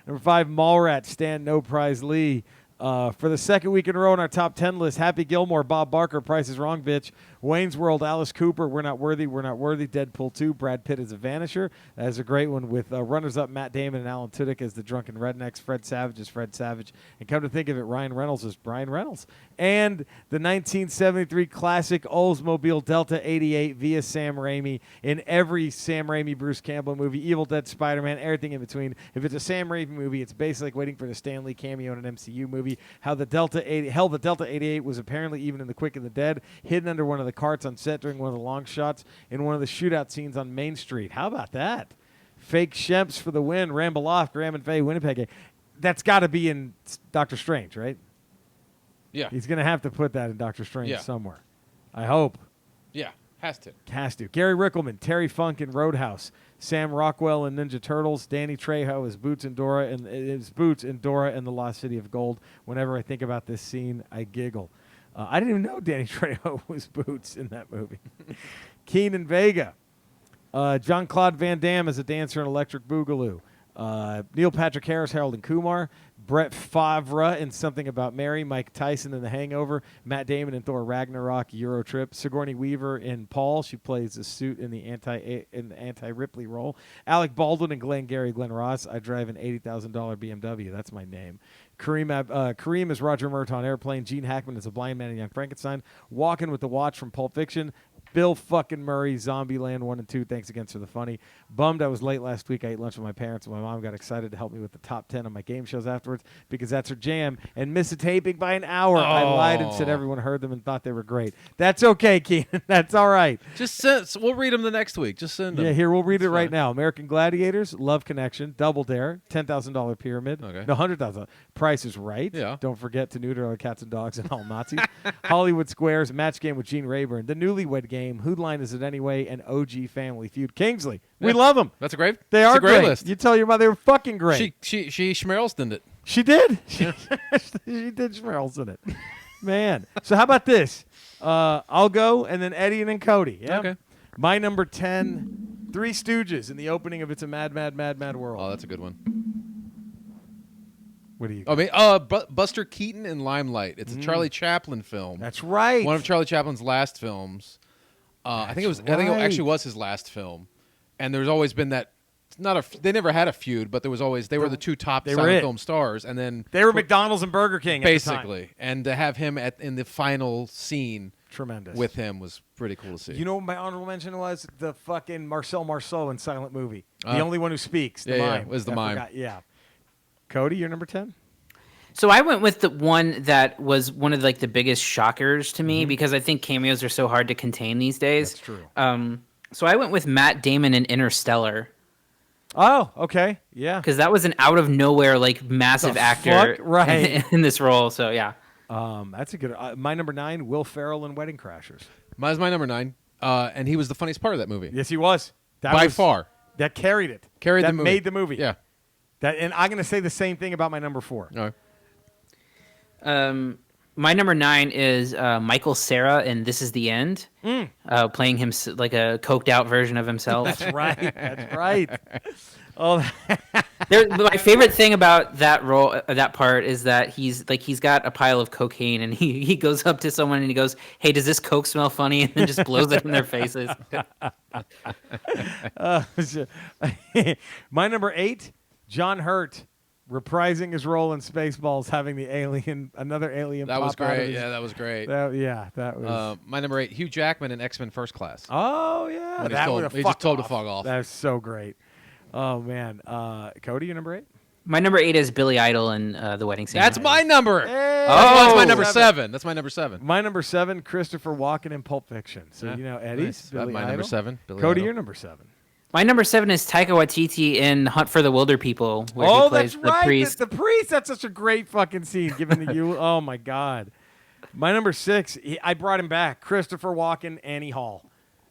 Number 5, Mallrats, Stan No Prize Lee. For the second week in a row in our top 10 list, Happy Gilmore, Bob Barker, Price is Wrong, bitch. Wayne's World, Alice Cooper, We're Not Worthy, Deadpool 2, Brad Pitt as a Vanisher. That is a great one with runners-up Matt Damon and Alan Tudyk as the drunken rednecks, Fred Savage as Fred Savage, and come to think of it, Ryan Reynolds as Brian Reynolds. And the 1973 classic Oldsmobile Delta 88 via Sam Raimi in every Sam Raimi, Bruce Campbell movie, Evil Dead, Spider-Man, everything in between. If it's a Sam Raimi movie, it's basically like waiting for the Stan Lee cameo in an MCU movie. The Delta 88 was apparently even in The Quick and the Dead, hidden under one of the carts on set during one of the long shots in one of the shootout scenes on Main Street. How about that? Fake Shemps for the win. Ramble off. Graham and Faye, Winnipeg. That's got to be in Doctor Strange, right? Yeah. He's going to have to put that in Doctor Strange somewhere. I hope. Yeah. Has to. Has to. Gary Rickelman, Terry Funk in Roadhouse, Sam Rockwell in Ninja Turtles, Danny Trejo as Boots and Dora and the Lost City of Gold. Whenever I think about this scene, I giggle. I didn't even know Danny Trejo was Boots in that movie. Keenan Vega, Jean-Claude Van Damme as a dancer in Electric Boogaloo. Neil Patrick Harris, Harold and Kumar. Brett Favre in Something About Mary, Mike Tyson in The Hangover, Matt Damon in Thor Ragnarok, Euro Trip, Sigourney Weaver in Paul. She plays a suit in the anti-Ripley role. Alec Baldwin and Glenn Ross. I drive an $80,000 BMW. That's my name. Kareem is Roger Merton Airplane. Gene Hackman is a blind man in Young Frankenstein. Walking with the Watch from Pulp Fiction. Bill fucking Murray, Zombieland 1 and 2. Thanks again for the funny. Bummed I was late last week. I ate lunch with my parents, and my mom got excited to help me with the top 10 on my game shows afterwards because that's her jam, and missed a taping by an hour. Oh. I lied and said everyone heard them and thought they were great. That's okay, Keenan. That's all right. Just send. We'll read them the next week. Just send them. Yeah, here, we'll read it right fine. now. American Gladiators, Love Connection, Double Dare, $10,000 Pyramid. Okay. No, $100,000. Price is Right. Yeah. Don't forget to neuter our cats and dogs and all Nazis. Hollywood Squares, Match Game with Gene Rayburn, The Newlywed Game, Who Line Is It Anyway, and OG Family Feud. Kingsley, we love them. That's a great. They it's are a great great. list. You tell your mother they were fucking great. She Schmerelstoned it. She did. She did Schmerls in it. Man. So how about this? I'll go, and then Eddie, and then Cody. Yeah? Okay. My number 10, Three Stooges in the opening of It's a Mad, Mad, Mad, Mad World. Oh, that's a good one. What do you? I mean, Buster Keaton in Limelight. It's a Charlie Chaplin film. That's right. One of Charlie Chaplin's last films. I think it actually was his last film. And there's always been that. They never had a feud, but there was always they were the two top silent film stars, and then they were McDonald's and Burger King basically. At the time. And to have him in the final scene, tremendous with him was pretty cool to see. You know what my honorable mention was? The fucking Marcel Marceau in Silent Movie, the only one who speaks. The mime. Was the mime. Yeah. Cody, you're number 10. So I went with the one that was one of the biggest shockers to me because I think cameos are so hard to contain these days. That's true. So I went with Matt Damon in Interstellar. Oh, okay. Yeah. because that was an out of nowhere like massive The actor fuck? Right. in this role. So yeah. That's a good. My number 9, Will Ferrell in Wedding Crashers. Mine's my number 9, and he was the funniest part of that movie. Yes, he was. By far. That carried it. Carried that the movie. made the movie. Yeah. And I'm going to say the same thing about my number 4. All right. My number 9 is Michael Cera in This Is the End, playing him like a coked out version of himself. That's right. That's right. Oh, My favorite thing about that role, that part, is that he's got a pile of cocaine and he goes up to someone and he goes, "Hey, does this coke smell funny?" and then just blows it in their faces. my number 8, John Hurt, reprising his role in Spaceballs, having another alien. That pop was out of great. his- Yeah, that was great. that was. My number 8, Hugh Jackman in X-Men First Class. Oh yeah, When that he was just fuck told to off. fuck off. That's so great. Oh man, Cody, your number 8. My number 8 is Billy Idol in The Wedding Singer. That's my number. Hey! That's my number 7. 7. That's my number 7. My number 7, Christopher Walken in Pulp Fiction. So Eddie's Nice. Billy My Idol. number 7. Billy Cody, Idol. your number 7. My number 7 is Taika Waititi in Hunt for the Wilder People, where he Oh, plays that's the right. priest. The priest. That's such a great fucking scene. Given the you. Oh my god. My number 6. I brought him back. Christopher Walken, Annie Hall.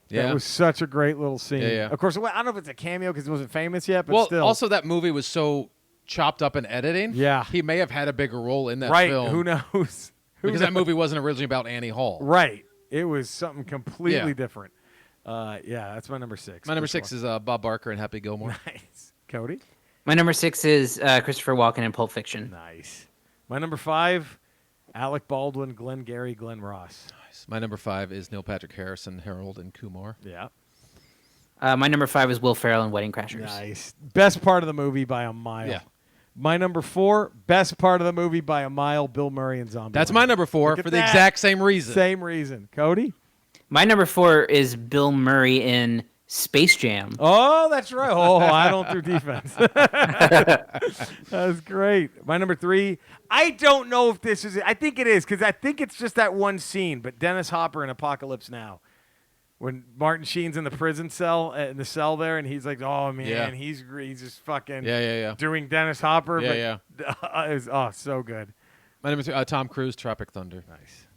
Yeah. That was such a great little scene. Yeah, yeah. Of course, I don't know if it's a cameo because it wasn't famous yet, but Well, still. also that movie was so chopped up in editing. Yeah. He may have had a bigger role in that right? film. Who knows? Because that movie wasn't originally about Annie Hall. Right. It was something completely Yeah. different. Yeah, that's my number 6. My number 6 is Bob Barker and Happy Gilmore. Nice. Cody? My number 6 is Christopher Walken in Pulp Fiction. Nice. My number 5, Alec Baldwin, Glenn Gary, Glenn Ross. My number 5 is Neil Patrick Harris and Harold and Kumar. Yeah. My number 5 is Will Ferrell in Wedding Crashers. Nice. Best part of the movie by a mile. Yeah. My number 4, best part of the movie by a mile, Bill Murray and Zombie. That's my number 4 Look at for the that. exact same reason. Same reason. Cody? My number 4 is Bill Murray in Space Jam. Oh, that's right. Oh, I don't do defense. That's great. My number 3, I don't know if this is it. I think it is because I think it's just that one scene, but Dennis Hopper in Apocalypse Now. When Martin Sheen's in the prison cell, in the cell there, and he's like, oh, man, Yeah. he's just fucking Yeah. doing Dennis Hopper. Yeah, It was, so good. My number 3, Tom Cruise, Tropic Thunder. Nice.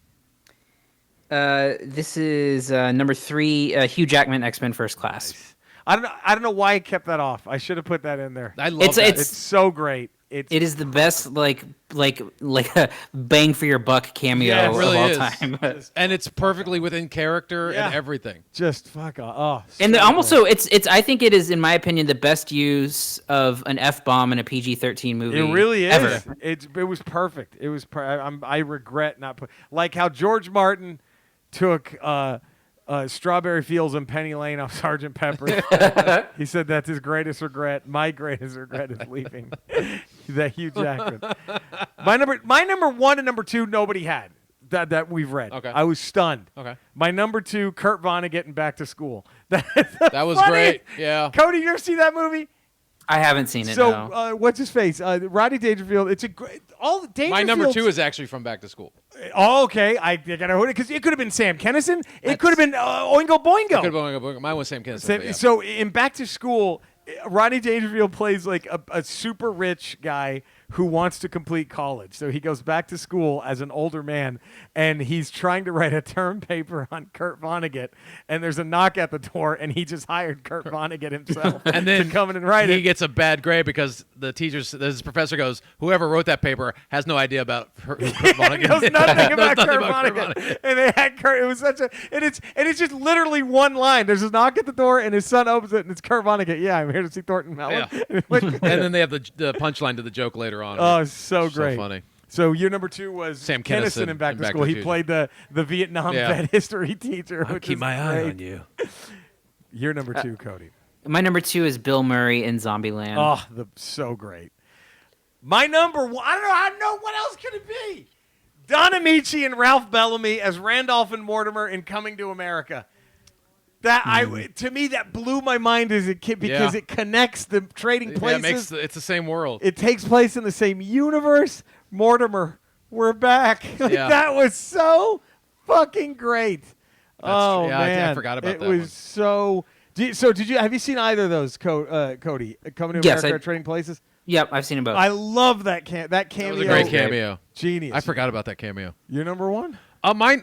This is number 3, Hugh Jackman, X-Men First Class. I don't know why I kept that off. I should have put that in there. I love It's- that. it's- It's so great. It is the best like a bang for your buck cameo Yeah, it of really all is. time. And it's perfectly within character Yeah. and everything. just fuck off. Oh, And so also, good. it's I think it is, in my opinion, the best use of an F-bomb in a PG-13 movie. It really is. ever. It was perfect. It was. I regret not put like how George Martin took Strawberry Fields and Penny Lane off Sergeant Pepper. He said that's his greatest regret. My greatest regret is leaving. That Hugh Jackman. My number 1 and number 2 nobody had that we've read. Okay. I was stunned. Okay. My number 2, Kurt Vonnegut in Back to School. That was funny. great. Yeah. Cody, you ever see that movie? I haven't seen it. So no. what's his face? Rodney Dangerfield. It's a great. All the Dangerfield. My number 2 is actually from Back to School. Oh, okay. I gotta hold it because it could have been Sam Kinison. It could have been Oingo Boingo. Mine was Sam Kinison. So in Back to School, Rodney Dangerfield plays like a super rich guy who wants to complete college. So he goes back to school as an older man, and he's trying to write a term paper on Kurt Vonnegut. And there's a knock at the door, and he just hired Kurt Vonnegut himself And then to come in and write he it. gets a bad grade because his professor goes, whoever wrote that paper has no idea about Kurt Vonnegut. Knows nothing about Knows Kurt nothing Vonnegut. And they had Kurt. It was such a. And it's just literally one line. There's a knock at the door, and his son opens it, and it's Kurt Vonnegut. Yeah, I'm here to see Thornton Mellon. Yeah. And then they have the punchline to the joke later on. Oh, so So great. funny. So your number 2 was Sam Kinison Kinison in Back in to Back School. to the He Future. played the Vietnam Yeah. vet history teacher. I'll which keep is my eye great. on you. Your number 2, Cody. My number 2 is Bill Murray in Zombieland. Oh, so great. My number 1. I don't know what else could it be. Don Amici and Ralph Bellamy as Randolph and Mortimer in Coming to America. To me that blew my mind as a kid because Yeah. it connects the trading places. It's the same world. It takes place in the same universe. Mortimer, we're back. Yeah. That was so fucking great. That's true. Oh Yeah, man, I forgot about it that was one. so. Have you seen either of those, Cody? Coming to Yes, America, Trading Places. Yep, I've seen them both. I love that cameo. That was a great cameo. Genius. I forgot about that cameo. Your number one? Mine.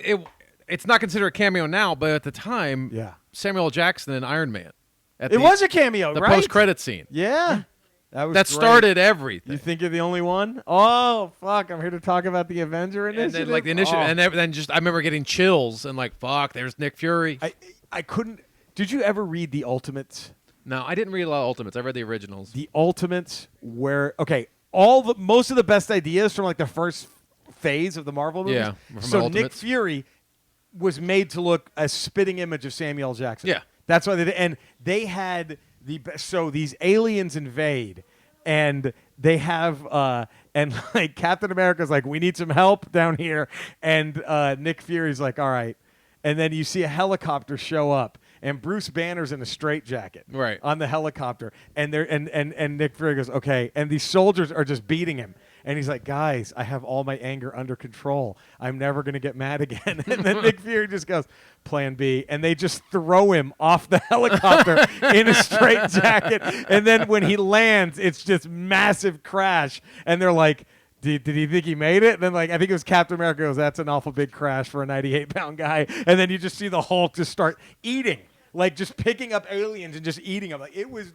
It's not considered a cameo now, but at the time, Yeah. Samuel L. Jackson and Iron Man. It was a cameo, the right? post-credit scene. Yeah. That That started everything. You think you're the only one? Oh, fuck. I'm here to talk about the Avenger and Initiative. then like the initiative, and then just I remember getting chills and like, fuck, there's Nick Fury. I couldn't. Did you ever read the Ultimates? No, I didn't read a lot of Ultimates. I read the originals. The Ultimates where most of the best ideas from like the first phase of the Marvel movies. Yeah, from So Nick Ultimates. Fury was made to look a spitting image of Samuel L. Jackson. Yeah. That's why they had so these aliens invade and they have and like Captain America's like, we need some help down here, and Nick Fury's like, all right. And then you see a helicopter show up, and Bruce Banner's in a straitjacket Right. on the helicopter, and Nick Fury goes, okay, and these soldiers are just beating him, and he's like, guys, I have all my anger under control. I'm never gonna get mad again. And then Nick Fury just goes, Plan B, and they just throw him off the helicopter in a straitjacket, and then when he lands, it's just massive crash, and they're like, did he think he made it? And then, like, I think it was Captain America goes, that's an awful big crash for a 98-pound guy. And then you just see the Hulk just start eating, like just picking up aliens and just eating them. Like, it was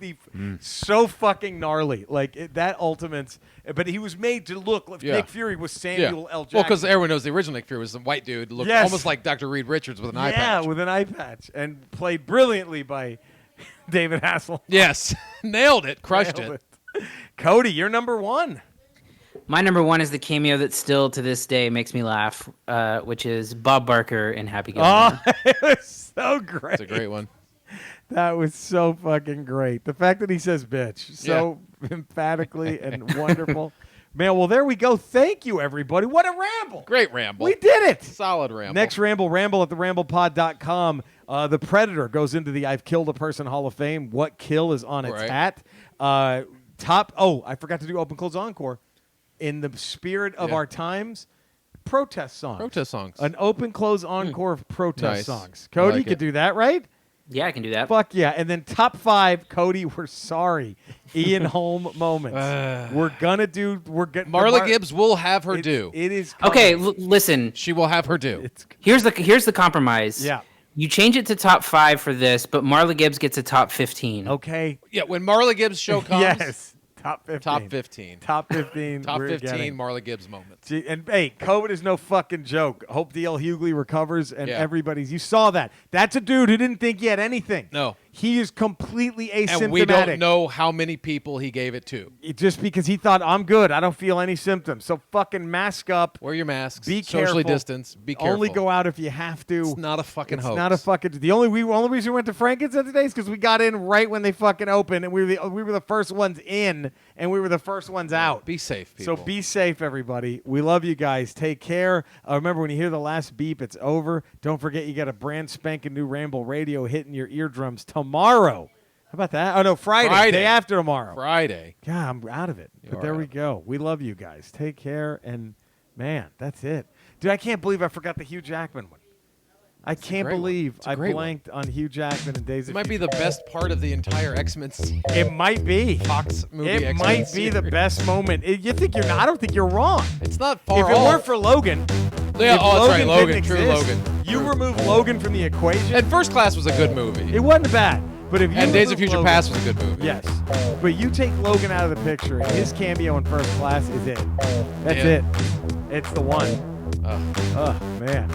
so fucking gnarly. Like, that Ultimates. But he was made to look like Nick Fury was Samuel L. Jackson. Well, because everyone knows the original Nick Fury was some white dude, looked almost like Dr. Reed Richards with an eye patch. Yeah, with an eye patch. And played brilliantly by David Hasselhoff. Yes. Nailed it. Crushed Nailed it. Cody, you're number one. My number one is the cameo that still to this day makes me laugh, which is Bob Barker in Happy Gilmore. Oh, it was so great. It's a great one. That was so fucking great. The fact that he says bitch so emphatically and wonderful. Man, well, there we go. Thank you, everybody. What a ramble. Great ramble. We did it. Solid ramble. Next ramble at theramblepod.com. The Predator goes into the I've Killed a Person Hall of Fame. What kill is on its hat? I forgot to do Open Close Encore. In the spirit of our times, protest songs. Protest songs. An Open Close Encore of protest Nice. songs. Cody, you could do that, right? Yeah, I can do that. Fuck yeah. And then top 5, Cody, we're sorry. Ian Holm moments. We're getting Marla Gibbs will have her due. It is coming. Okay, listen. She will have her due. Here's the compromise. Yeah. You change it to top 5 for this, but Marla Gibbs gets a top 15. Okay. Yeah, when Marla Gibbs' show comes. Yes. Top 15. Top 15. Top 15. Top we're 15 getting. Marla Gibbs moments. Gee, and hey, COVID is no fucking joke. Hope DL Hughley recovers and Yeah. everybody's. You saw that. That's a dude who didn't think he had anything. No. He is completely asymptomatic. And we don't know how many people he gave it to. Just because he thought, I'm good. I don't feel any symptoms. So fucking mask up. Wear your masks. Be Socially careful. distance. Be careful. Only go out if you have to. It's not a fucking It's hoax. not a fucking. The only reason we went to Frankenstein today is because we got in right when they fucking opened, and we were the first ones in, and we were the first ones out. Be safe, people. So be safe, everybody. We love you guys. Take care. Remember, when you hear the last beep, it's over. Don't forget, you got a brand spanking new Ramble radio hitting your eardrums tomorrow. How about that? Oh, no, Friday. Day after tomorrow. Friday. God, I'm out of it. But there we go. We love you guys. Take care. And, man, that's it. Dude, I can't believe I forgot the Hugh Jackman one. I can't believe I blanked on Hugh Jackman and Days of It might be Future the best part of the entire X-Men It might be. Fox movie It X-Men might be series. the best moment. You think you're not? I don't think you're wrong. It's not far If it off. weren't for Logan, Yeah, if oh, that's right, Logan. didn't True, exist, Logan. You remove Logan from the equation. And First Class was a good movie. It wasn't bad. But if you And Days of remove Future Logan- Past was a good movie. Yes. But you take Logan out of the picture, and his cameo in First Class is it. That's Yeah. it. It's the one. Oh, man.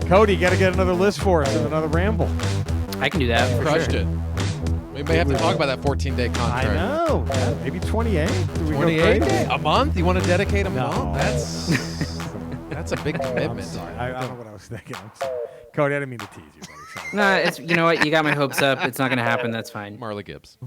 Cody, you got to get another list for us and another ramble. I can do that. For Crushed sure. it. We may have to talk about that 14-day contract. I know. Yeah, maybe 28. Do we go 28 crazy? a month? You want to dedicate a No. month? That's a big I'm commitment. sorry. I don't know what I was thinking. I'm sorry. Cody, I didn't mean to tease you, buddy. Sorry. No, you know what? You got my hopes up. It's not going to happen. That's fine. Marla Gibbs.